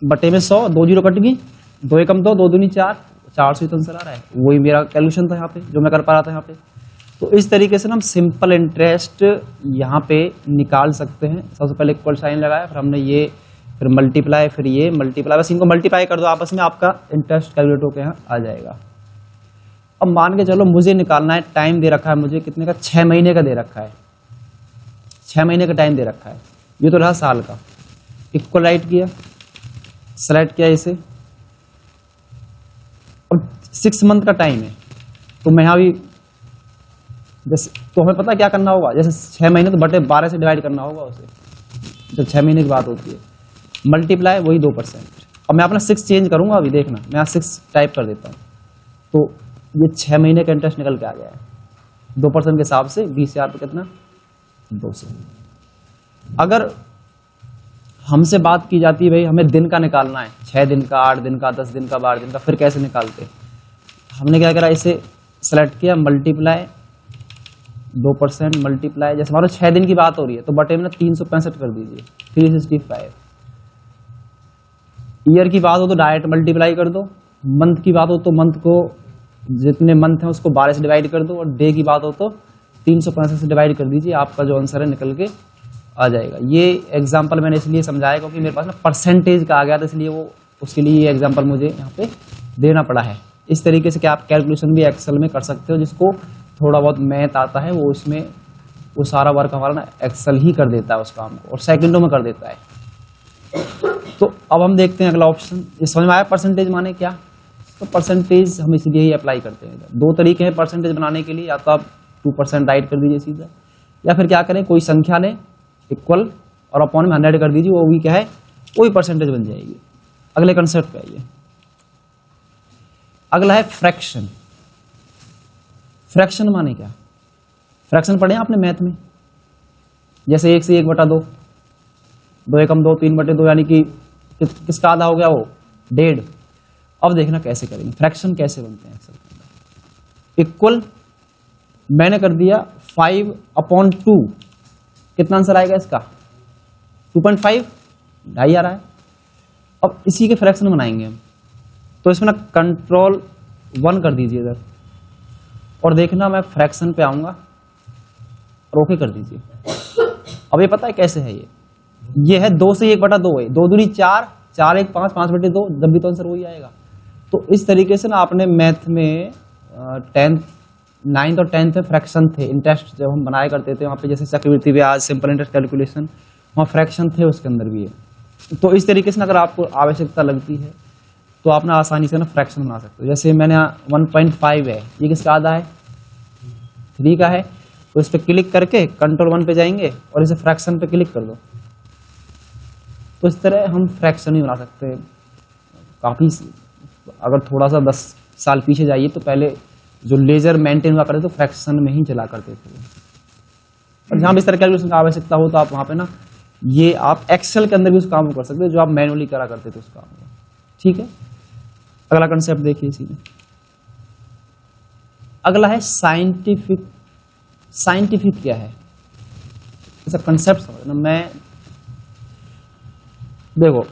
बटे में 100, 2 जीरो कट गई, 2 एकम 2, 2 दूनी 4, 400 तो आंसर आ रहा है। वही मेरा कैलकुलेशन था यहाँ पे जो मैं कर पा रहा था यहाँ पे। तो इस तरीके से ना हम सिंपल इंटरेस्ट यहाँ पे निकाल सकते हैं। सबसे पहले इक्वल साइन लगाया, फिर हमने ये, फिर मल्टीप्लाई, फिर ये मल्टीप्लाई, बस इनको मल्टीप्लाई कर दो आपस में, आपका इंटरेस्ट कैलकुलेट होकर यहाँ आ जाएगा। अब मान के चलो मुझे निकालना है, टाइम दे रखा है मुझे कितने का, 6 महीने का दे रखा है, 6 महीने का टाइम दे रखा है, ये तो रहा साल का। इक्वल राइट किया, सेलेक्ट किया इसे, अब 6 मंथ का टाइम है, तो मैं यहाँ भी जैसे, तो हमें पता क्या करना होगा, जैसे 6 महीने तो बटे 12 से डिवाइड करना होगा उसे, जब 6 महीने की बात होती है, मल्टीप्लाई वही 2%। अब मैं अपना 6 चेंज करूंगा, अभी देखना मैं यहाँ 6 टाइप कर देता हूँ, तो ये 6 महीने का इंटरेस्ट निकल के आ गया है 2% के हिसाब से 20,000 पे कितना, 200। अगर हमसे बात की जाती है भाई हमें दिन का निकालना है, 6 दिन का, 8 दिन का, 10 दिन का, 12 दिन का, फिर कैसे निकालते, हमने क्या करा, इसे सेलेक्ट किया, मल्टीप्लाई 2% मल्टीप्लाई, जैसे हमारा 6 दिन की बात हो रही है तो बटे में ना 365 कर दीजिए, 365। ईयर की बात हो तो डायरेक्ट मल्टीप्लाई कर दो, मंथ की बात हो तो मंथ को, जितने मंथ हैं उसको 12 से डिवाइड कर दो, और डे की बात हो तो 365 से डिवाइड कर दीजिए, आपका जो आंसर है निकल के आ जाएगा। ये एग्जाम्पल मैंने इसलिए समझाया क्योंकि मेरे पास ना परसेंटेज का आ गया था, इसलिए वो उसके लिए ये एग्जाम्पल मुझे यहाँ पे देना पड़ा है। इस तरीके से क्या आप कैलकुलेशन भी एक्सेल में कर सकते हो, जिसको थोड़ा बहुत मैथ आता है वो इसमें वो सारा वर्क हमारा ना एक्सेल ही कर देता है उस काम को, और सेकंडों में कर देता है। तो अब हम देखते हैं अगला ऑप्शन, ये समझ में आया परसेंटेज माने क्या। तो परसेंटेज हम इसलिए ही अप्लाई करते हैं। 2 तरीके हैं परसेंटेज बनाने के लिए, या तो आप 2% राइट कर दीजिए सीधा, या फिर क्या करें, कोई संख्या लें इक्वल और अपॉन में 100 कर दीजिए, वो भी क्या है, वही परसेंटेज बन जाएगी। अगले कंसेप्ट पे आइए। अगला है फ्रैक्शन। फ्रैक्शन माने क्या, फ्रैक्शन पढ़े आपने मैथ में, जैसे 1 से 1/2, 2 एकम 2, 3/2, यानी कि किसका आधा हो गया, वो 1.5। अब देखना कैसे करेंगे, फ्रैक्शन कैसे बनते हैं एक्सेल के अंदर। इक्वल मैंने कर दिया 5/2, कितना आंसर आएगा इसका, 2.5, ढाई आ रहा है। अब इसी के फ्रैक्शन बनाएंगे हम, तो इसमें ना कंट्रोल 1 कर दीजिए इधर, और देखना मैं फ्रैक्शन पे आऊंगा और ओके कर दीजिए। अब ये पता है कैसे है, ये है 2 से 1/2 है, 2 दूनी 4, 4 1 5, 5/2, जब भी तो आंसर वही आएगा। तो इस तरीके से ना आपने मैथ में 9th और 10th में फ्रैक्शन थे, इंटरेस्ट जब हम बनाया करते थे वहाँ पे, जैसे चक्रवृद्धि ब्याज, सिंपल इंटरेस्ट कैलकुलेशन, वहाँ फ्रैक्शन थे, उसके अंदर भी है। तो इस तरीके से अगर आपको आवश्यकता लगती है तो आप ना आसानी से ना फ्रैक्शन बना सकते हो। जैसे मैंने 1.5 है, ये किसका आधा है, 3 का है, तो इस पर क्लिक करके कंट्रोल 1 पे जाएंगे और इसे फ्रैक्शन पे क्लिक कर दो, तो इस तरह हम फ्रैक्शन ही बना सकते हैं। काफ़ी, अगर थोड़ा सा 10 साल पीछे जाइए तो पहले जो लेजर मेंटेन हुआ करते तो फ्रैक्शन में ही चला करते थे, और जहाँ भी इस तरह कैलकुलेशन की आवश्यकता हो तो आप वहाँ पे ना, ये आप एक्सेल के अंदर भी उस काम को कर सकते हो जो आप मैनुअली करा करते थे उस काम को। ठीक है, अगला कंसेप्ट देखिए इसी में। अगला है साइंटिफिक। साइंटिफिक क्या है, ऐसा कंसेप्ट समझना। मैं देखो,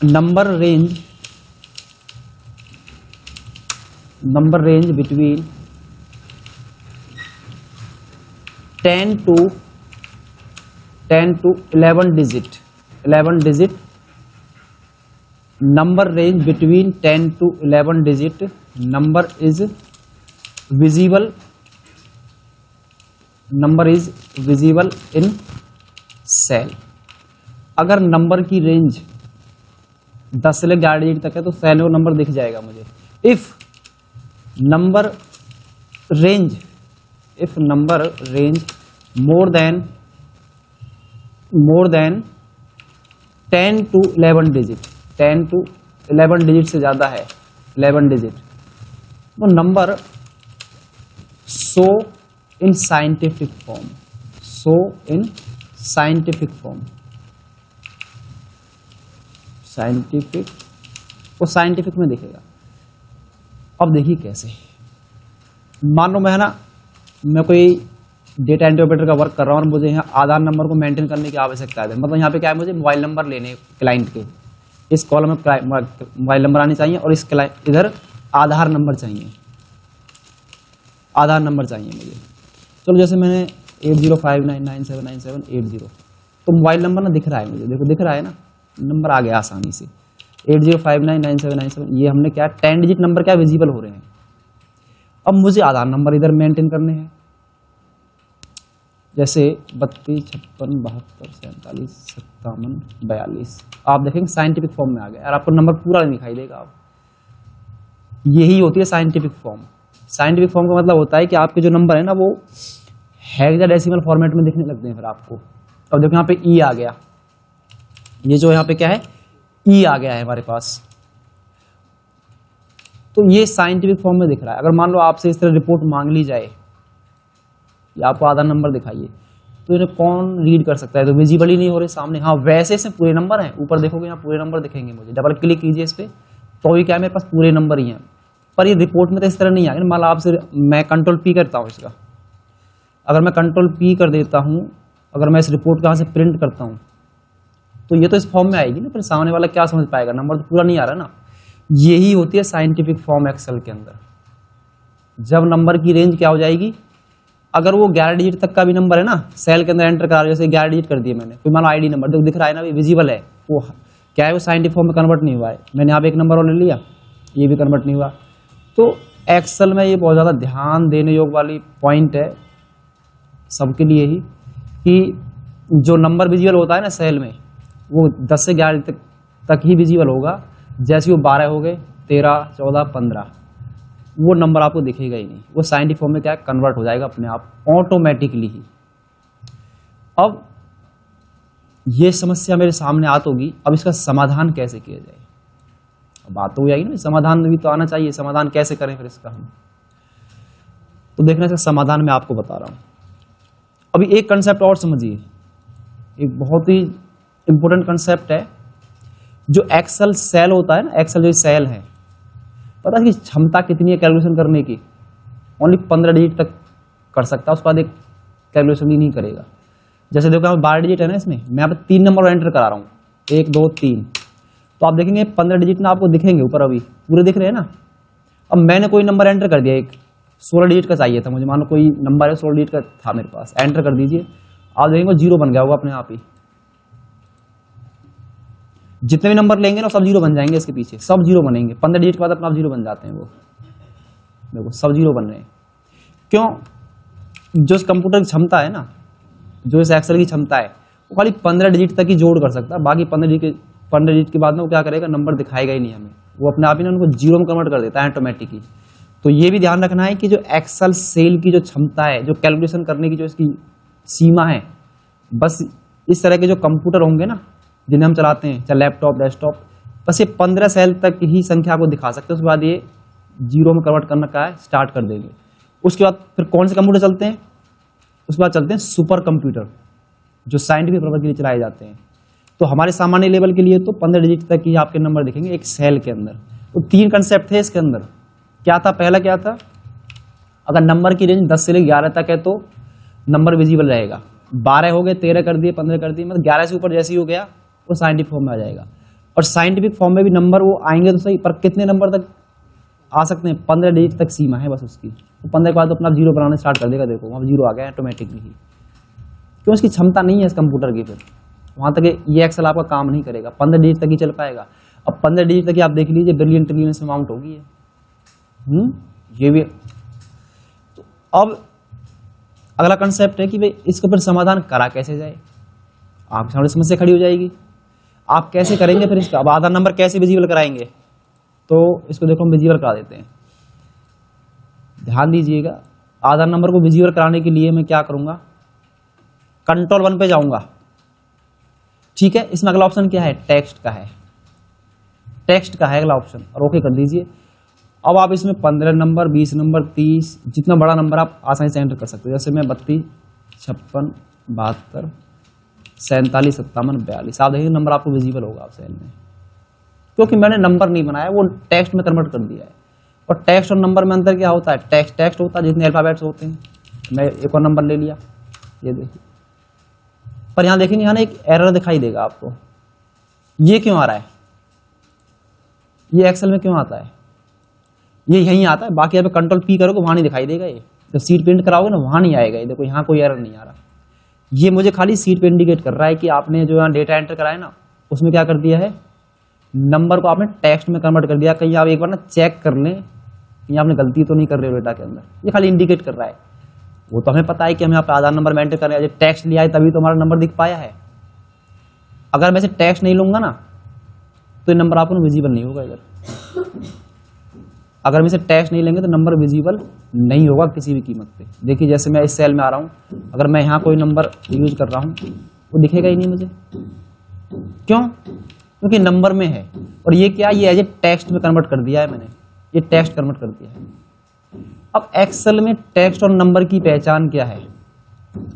number range between 10 to 11 digit, 11 digit, number range between 10 to 11 digit number is visible in cell। अगर नंबर की रेंज 10 से लेकर 11 डिजिट तक है तो सेल में वो नंबर दिख जाएगा मुझे। If number range more than 10 to 11 digit, 10 to 11 digit से ज्यादा है, 11 डिजिट, वो number show in scientific form, वो साइंटिफिक में दिखेगा। अब देखिए कैसे, मान लो मैं कोई डेटा एंट्री ऑपरेटर का वर्क कर रहा हूँ और मुझे यहाँ आधार नंबर को मेंटेन करने की आवश्यकता है। मतलब यहाँ पे क्या है, मुझे मोबाइल नंबर लेने क्लाइंट के, इस कॉलम में मोबाइल नंबर आने चाहिए और इस इधर आधार नंबर चाहिए। आधार नंबर चाहिए मुझे। चलो जैसे मैंने 8059979780, तो मोबाइल नंबर ना दिख रहा है मुझे, देखो दिख रहा है ना, नंबर आ गया आसानी से 80599797, ये हमने क्या 10 डिजिट नंबर क्या विजिबल हो रहे हैं। अब मुझे आधार नंबर इधर मेंटेन करने हैं, जैसे 32 56 72 47 57 42, आप देखेंगे साइंटिफिक फॉर्म में आ गया और आपको नंबर पूरा नहीं दिखाई देगा। आप यही होती है साइंटिफिक फॉर्म। साइंटिफिक फॉर्म का मतलब होता है कि आपके जो नंबर है ना वो हेक्साडेसिमल फॉर्मेट में दिखने लगते हैं फिर आपको। अब देखो यहाँ पे ई आ गया, ये जो यहाँ पे क्या है ई आ गया है हमारे पास, तो ये साइंटिफिक फॉर्म में दिख रहा है। अगर मान लो आपसे इस तरह रिपोर्ट मांग ली जाए या आपको आधार नंबर दिखाइए, तो इन्हें कौन रीड कर सकता है, तो विजिबल ही नहीं हो रहे सामने। हाँ वैसे इसमें पूरे नंबर हैं, ऊपर देखोगे यहाँ पूरे नंबर दिखेंगे मुझे, डबल क्लिक कीजिए इस पर तो ये क्या है मेरे पास पूरे नंबर ही हैं, पर ये रिपोर्ट में तो इस तरह नहीं आएगा। मान लो आपसे मैं कंट्रोल पी करता हूँ इसका, अगर मैं कंट्रोल पी कर देता हूँ, अगर मैं इस रिपोर्ट को यहाँ से प्रिंट करता हूँ तो ये तो इस फॉर्म में आएगी ना, फिर सामने वाला क्या समझ पाएगा, नंबर तो पूरा नहीं आ रहा ना। यही होती है साइंटिफिक फॉर्म एक्सेल के अंदर। जब नंबर की रेंज क्या हो जाएगी, अगर वो 11 डिजिट तक का भी नंबर है ना सेल के अंदर एंटर करा, जैसे 11 डिजिट कर दिए मैंने, कोई मानो आईडी नंबर देखो दिख रहा है ना, विजिबल है, वो क्या है वो साइंटिफिक फॉर्म में कन्वर्ट नहीं हुआ है। मैंने यहाँ पे एक नंबर और ले लिया, ये भी कन्वर्ट नहीं हुआ। तो एक्सेल में ये बहुत ज़्यादा ध्यान देने योग वाली पॉइंट है सबके लिए ही, कि जो नंबर विजिबल होता है ना सेल में, वो 10 से 11 तक ही विजिबल होगा। जैसे वो 12 हो गए, 13 14 15, वो नंबर आपको दिखेगा ही नहीं, वो साइंटिफिक फॉर्म में क्या कन्वर्ट हो जाएगा अपने आप ऑटोमेटिकली ही। अब ये समस्या मेरे सामने आत होगी, अब इसका समाधान कैसे किया जाए। अब बात तो हो जाएगी ना, समाधान भी तो आना चाहिए, समाधान कैसे करें फिर इसका हम, तो देखना इसका समाधान मैं आपको बता रहा हूं। अभी एक कंसेप्ट और समझिए, एक बहुत ही इंपॉर्टेंट कंसेप्ट है। जो एक्सेल सेल होता है ना, एक्सेल जो सेल है, पता है कि क्षमता कितनी है कैलकुलेशन करने की, ओनली 15 डिजिट तक कर सकता है, उसके बाद एक कैलकुलेशन भी नहीं करेगा। जैसे देखो यहाँ 12 डिजिट है ना, इसमें मैं यहाँ पे 3 नंबर एंटर करा रहा हूँ, 1 2 3, तो आप देखेंगे 15 डिजिट ना आपको दिखेंगे ऊपर, अभी पूरे दिख रहे हैं ना। अब मैंने कोई नंबर एंटर कर दिया, एक 16 डिजिट का चाहिए था मुझे, मान लो कोई नंबर है 16 डिजिट का था मेरे पास, एंटर कर दीजिए, आप देखेंगे 0 बन गया होगा अपने आप ही। जितने भी नंबर लेंगे ना सब 0 बन जाएंगे, इसके पीछे सब 0 बनेंगे, 15 डिजिट के बाद अपना आप 0 बन जाते हैं, वो देखो सब 0 बन रहे हैं। क्यों? जो इस कंप्यूटर की क्षमता है ना, जो इस एक्सेल की क्षमता है, वो खाली 15 डिजिट तक ही जोड़ कर सकता है, बाकी 15 डिजिट के बाद में वो क्या करेगा, नंबर दिखाएगा ही नहीं हमें, वो अपने आप ही ना उनको 0 में कन्वर्ट कर देता है ऑटोमेटिकली। तो ये भी ध्यान रखना है कि जो एक्सेल सेल की जो क्षमता है, जो कैलकुलेशन करने की जो इसकी सीमा है, बस इस तरह के जो कंप्यूटर होंगे ना जिन्हें हम चलाते हैं, चाहे लैपटॉप डेस्कटॉप, बस ये 15 सेल तक ही संख्या को दिखा सकते हैं, उसके बाद ये 0 में कन्वर्ट करना का है स्टार्ट कर देंगे। उसके बाद फिर कौन से कंप्यूटर चलते हैं, उसके बाद चलते हैं सुपर कंप्यूटर, जो साइंटिफिक पर्पज के लिए चलाए जाते हैं। तो हमारे सामान्य लेवल के लिए तो 15 डिजिट तक ही आपके नंबर दिखेंगे एक सेल के अंदर। तो 3 कंसेप्ट थे इसके अंदर। क्या था? पहला क्या था, अगर नंबर की रेंज 10 से लेकर 11 तक है तो नंबर विजिबल रहेगा, 12 हो गए, 13 कर दिए, 15 कर दिए, मतलब 11 से ऊपर जैसे ही हो गया वो साइंटिफिक फॉर्म में आ जाएगा। और साइंटिफिक फॉर्म में भी नंबर वो आएंगे तो सही, पर कितने नंबर तक आ सकते हैं, 15 डिजिट तक सीमा है बस उसकी। तो 15 के बाद तो अपना 0 बनाना स्टार्ट कर देगा, देखो वहाँ 0 आ गया ऑटोमेटिकली ही, क्यों? उसकी क्षमता नहीं है इस कंप्यूटर की, फिर वहाँ तक ये एक्सेल आपका काम नहीं करेगा, 15 डिजिट तक ही चल पाएगा। अब 15 डिजिट तक ही आप देख लीजिए बिलियन ट्रिलियन में अमाउंट होगी ये भी। तो अब अगला कंसेप्ट है कि भाई इसको फिर समाधान करा कैसे जाए, आपके सामने समस्या खड़ी हो जाएगी, आप कैसे करेंगे फिर इसका। अब आधार नंबर कैसे विजिबल कराएंगे, तो इसको देखो हम विजिबल करा देते हैं, ध्यान दीजिएगा। आधार नंबर को विजिबल कराने के लिए मैं क्या करूंगा, कंट्रोल 1 पे जाऊंगा, ठीक है। इसमें अगला ऑप्शन क्या है, टेक्स्ट का है, टेक्स्ट का है अगला ऑप्शन, और ओके कर दीजिए। अब आप इसमें 15 नंबर, 20 नंबर, 30, जितना बड़ा नंबर आप आसानी से एंटर कर सकते हो। जैसे मैं 32 56 72 47 57 42, आप देखिए नंबर आपको विजिबल होगा आप सेल में, क्योंकि मैंने नंबर नहीं बनाया, वो टेक्स्ट में कन्वर्ट कर दिया है। और टेक्स्ट और नंबर में अंतर क्या होता है, टेक्स्ट होता है जितने अल्फाबेट्स होते हैं। मैं एक और नंबर ले लिया, ये देखिए, पर यहाँ देखेंगे यहाँ एक एरर दिखाई देगा आपको, ये क्यों आ रहा है, ये एक्सेल में क्यों आता है, ये यहीं आता है, बाकी यहाँ पे कंट्रोल पी करोगे वहां नहीं दिखाई देगा, ये जब सीट प्रिंट कराओगे ना वहाँ नहीं आएगा। ये देखो यहाँ कोई एरर नहीं आ रहा, ये मुझे खाली सीट पे इंडिकेट कर रहा है कि आपने जो यहाँ डेटा एंटर कराया ना उसमें क्या कर दिया है, नंबर को आपने टेक्स्ट में कन्वर्ट कर दिया। कहीं आप एक बार ना चेक कर लें कहीं आपने गलती तो नहीं कर रहे हो डेटा के अंदर, ये खाली इंडिकेट कर रहा है। वो तो हमें पता है कि हमें यहाँ पे आधार नंबर मेंटेन कर रहे हैं, टेक्स्ट लिया है तभी तो हमारा नंबर दिख पाया है। अगर मैं से टेक्स्ट नहीं लूंगा ना तो ये नंबर आपको विजिबल नहीं होगा इधर। अगर हम इसे टेक्स्ट नहीं लेंगे तो नंबर विजिबल नहीं होगा किसी भी कीमत पे। देखिए जैसे मैं इस सेल में आ रहा हूँ, अगर मैं यहाँ कोई नंबर यूज कर रहा हूँ वो दिखेगा ही नहीं मुझे। क्यों? क्योंकि नंबर में है, और ये क्या, ये एज ए टेक्स्ट में कन्वर्ट कर दिया है मैंने, ये टेक्स्ट कन्वर्ट कर दिया है। अब एक्सेल में टेक्स्ट और नंबर की पहचान क्या है?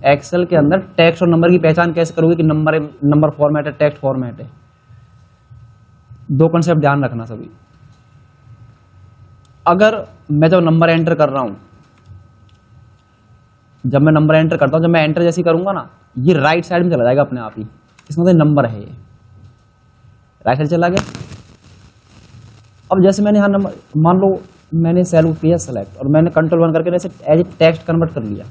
एक्सेल के अंदर टेक्स्ट और नंबर की पहचान कैसे करोगे कि नंबर फॉर्मेट है, टेक्स्ट फॉर्मेट है। दो कंसेप्ट ध्यान रखना सभी। अगर मैं जब नंबर एंटर कर रहा हूं, जब मैं नंबर एंटर करता हूं, जब मैं एंटर जैसे करूंगा ना ये राइट साइड में चला जाएगा अपने आप ही, इसमें मतलब नंबर है, ये राइट साइड चला गया। अब जैसे मैंने यहाँ नंबर, मान लो मैंने सेल किया सेलेक्ट और मैंने कंट्रोल 1 करके ऐसे एज ए टेक्स्ट कन्वर्ट कर लिया।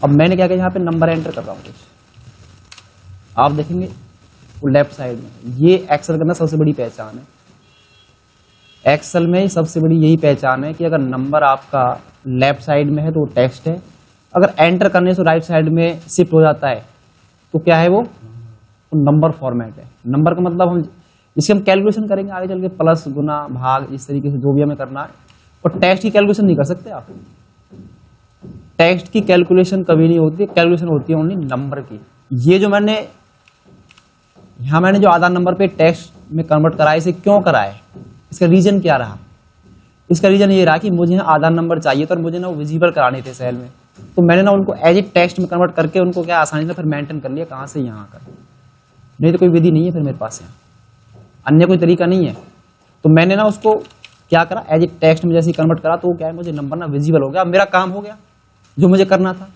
अब मैंने क्या किया, यहाँ पे नंबर एंटर कर रहा हूँ कुछ, आप देखेंगे वो लेफ्ट साइड में, ये एक्सेल करना सबसे बड़ी पहचान है। एक्सेल में सबसे बड़ी यही पहचान है कि अगर नंबर आपका लेफ्ट साइड में है तो वो टेक्स्ट है, अगर एंटर करने से राइट साइड में शिफ्ट हो जाता है तो क्या है वो नंबर फॉर्मेट है। नंबर का मतलब हम इसकी हम कैलकुलेशन करेंगे आगे चल के, प्लस गुना भाग इस तरीके से जो भी हमें करना है। और टेक्स्ट की कैलकुलेशन नहीं कर सकते आप, टेक्स्ट की कैलकुलेशन कभी नहीं होती, कैलकुलेशन होती है ओनली नंबर की। ये जो मैंने यहां मैंने जो आधार नंबर पे टेक्स्ट में कन्वर्ट कराया, इसे क्यों कराया, इसका रीजन क्या रहा? इसका रीजन ये रहा कि मुझे यहाँ आधार नंबर चाहिए था और मुझे ना वो विजिबल कराने थे सेल में, तो मैंने ना उनको एज ए टेक्स्ट में कन्वर्ट करके उनको क्या आसानी से फिर मेंटेन कर लिया, कहाँ से यहाँ कर। नहीं तो कोई विधि नहीं है फिर मेरे पास, यहाँ अन्य कोई तरीका नहीं है। तो मैंने ना उसको क्या करा, एज ए टेक्स्ट में जैसे कन्वर्ट करा तो क्या है, मुझे नंबर ना विजिबल हो गया। अब मेरा काम हो गया जो मुझे करना था।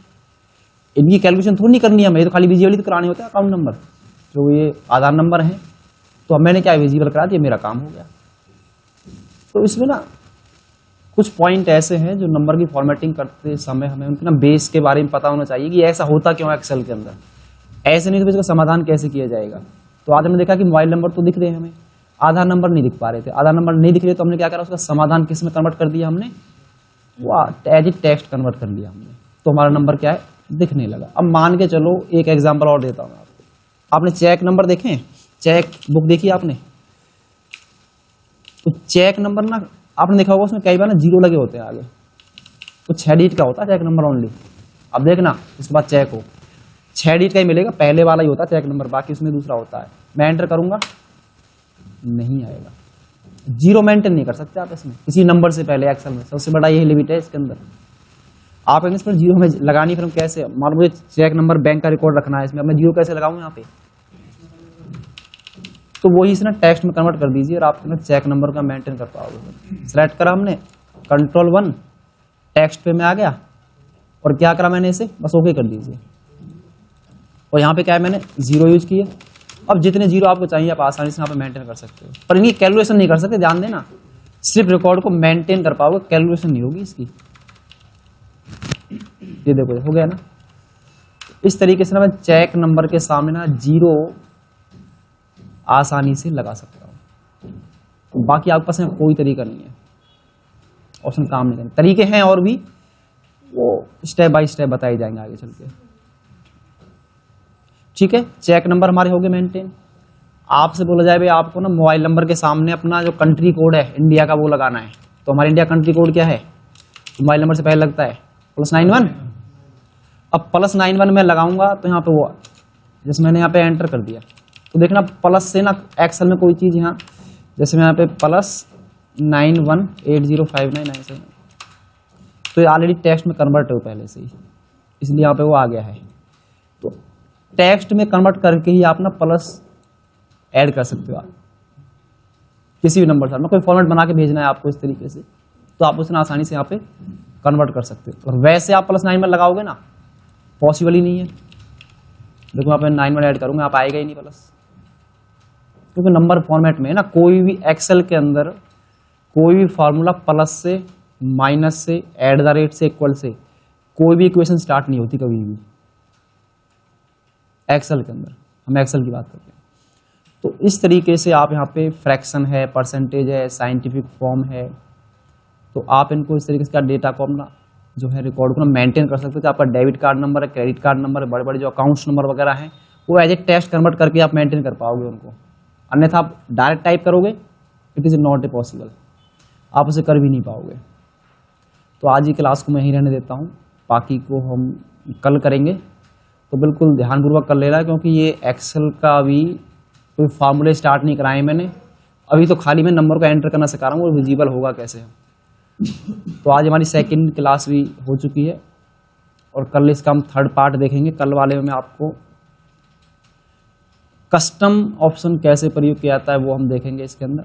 इनकी कैलकुलेशन थोड़ी नहीं करनी है हमें, तो खाली विजिबल तो कराने होता है अकाउंट नंबर, जो ये आधार नंबर है। तो अब मैंने क्या विजिबल करा दिया, मेरा काम हो गया। तो इसमें ना कुछ पॉइंट ऐसे हैं जो नंबर की फॉर्मेटिंग करते समय हमें उनके ना बेस के बारे में पता होना चाहिए कि ऐसा होता क्यों है एक्सेल के अंदर, ऐसे नहीं तो इसका समाधान कैसे किया जाएगा। तो आज हमने देखा कि मोबाइल नंबर तो दिख रहे हैं हमें, आधार नंबर नहीं दिख पा रहे थे। आधार नंबर नहीं दिख रहे तो हमने क्या करा, उसका समाधान किस में कन्वर्ट कर दिया हमने, वो एज ए टेक्स्ट कन्वर्ट कर लिया हमने, तो हमारा नंबर क्या है, दिखने लगा। अब मान के चलो एक एग्जाम्पल और देता हूँ आपको। आपने चेक नंबर देखे, चेक बुक देखी आपने, तो चेक नंबर ना आपने देखा होगा उसमें कई बार ना जीरो लगे होते हैं आगे, तो 6 डिजिट का होता है चेक नंबर ओनली। अब देखना इसके बाद चेक हो 6 डिजिट का ही मिलेगा, पहले वाला ही होता है चेक नंबर, बाकी इसमें दूसरा होता है। मैं एंटर करूंगा नहीं आएगा, जीरो मेंटेन नहीं कर सकते आप इसमें किसी नंबर से पहले। एक्सेल में सबसे बड़ा यही लिमिट है इसके अंदर। आप इस पर जीरो में लगानी, फिर हम कैसे, मान मुझे चेक नंबर बैंक का रिकॉर्ड रखना है इसमें, अब मैं जीरो कैसे लगाऊं यहाँ पे, तो वही से ना टेक्स्ट में कन्वर्ट कर दीजिए और आप ना चेक नंबर का मेंटेन कर पाओगे। सेलेक्ट करा हमने, कंट्रोल 1 टेक्स्ट पे मैं आ गया और क्या करा मैंने, इसे बस ओके कर दीजिए। और यहाँ पे क्या है, मैंने जीरो यूज किए। अब जितने जीरो आपको चाहिए आप आसानी से यहाँ पे मेंटेन कर सकते हो, पर इनकी कैलकुलेशन नहीं कर सकते, ध्यान देना। सिर्फ रिकॉर्ड को मेंटेन कर पाओगे, कैलकुलेशन नहीं होगी इसकी। ये देखो हो गया ना, इस तरीके से ना मैं चेक नंबर के सामने ना जीरो आसानी से लगा सकता हूं। तो बाकी आपके पास में कोई तरीका नहीं है, ऑप्शन काम नहीं करने तरीके हैं और भी, वो स्टेप बाय स्टेप बताए जाएंगे आगे चल के। ठीक है, चेक नंबर हमारे हो गए मेंटेन। आपसे बोला जाए भाई आपको ना मोबाइल नंबर के सामने अपना जो कंट्री कोड है इंडिया का वो लगाना है, तो हमारे इंडिया कंट्री कोड क्या है, मोबाइल नंबर से पहले लगता है +91। अब +91 में लगाऊंगा तो यहाँ पे वो, जैसे मैंने यहाँ पे एंटर कर दिया तो देखना प्लस से ना एक्सेल में कोई चीज यहाँ, जैसे मैं यहाँ पे +91805997, तो ये ऑलरेडी टेक्स्ट में कन्वर्ट है पहले से ही, इसलिए यहाँ पे वो आ गया है। तो टेक्स्ट में कन्वर्ट करके ही आप ना प्लस ऐड कर सकते हो आप किसी भी नंबर से। कोई फॉर्मेट बना के भेजना है आपको इस तरीके से, तो आप उसे आसानी से यहाँ पे कन्वर्ट कर सकते हो। और वैसे आप +9 में लगाओगे ना, पॉसिबल ही नहीं है। देखो यहाँ पे 9 में ऐड करूंगा, आप आएगा ही नहीं प्लस, क्योंकि नंबर फॉर्मेट में ना कोई भी एक्सेल के अंदर कोई भी फार्मूला प्लस से माइनस से, एट द रेट से, इक्वल से कोई भी इक्वेशन स्टार्ट नहीं होती कभी भी एक्सेल के अंदर। हम एक्सेल की बात करते हैं। तो इस तरीके से आप यहाँ पे फ्रैक्शन है, परसेंटेज है, साइंटिफिक फॉर्म है, तो आप इनको इस तरीके से डेटा को अपना जो है रिकॉर्ड को मेंटेन कर सकते हो। आपका डेबिट कार्ड नंबर है, क्रेडिट कार्ड नंबर है, बड़े बड़े जो अकाउंट्स नंबर वगैरह हैं वो एज ए टेक्स्ट कन्वर्ट करके आप मेंटेन कर पाओगे उनको। अन्यथा आप डायरेक्ट टाइप करोगे, it is not a possible, आप उसे कर भी नहीं पाओगे। तो आज की क्लास को मैं ही रहने देता हूँ, बाकी को हम कल करेंगे। तो बिल्कुल ध्यानपूर्वक कर ले रहा है, क्योंकि ये एक्सेल का अभी कोई फार्मूले स्टार्ट नहीं कराए मैंने, अभी तो खाली मैं नंबर को एंटर करना सिखा रहा हूँ और विजिबल होगा कैसे। तो आज हमारी सेकंड क्लास भी हो चुकी है और कल इसका हम थर्ड पार्ट देखेंगे। कल वाले में आपको कस्टम ऑप्शन कैसे प्रयोग किया जाता है वो हम देखेंगे इसके अंदर।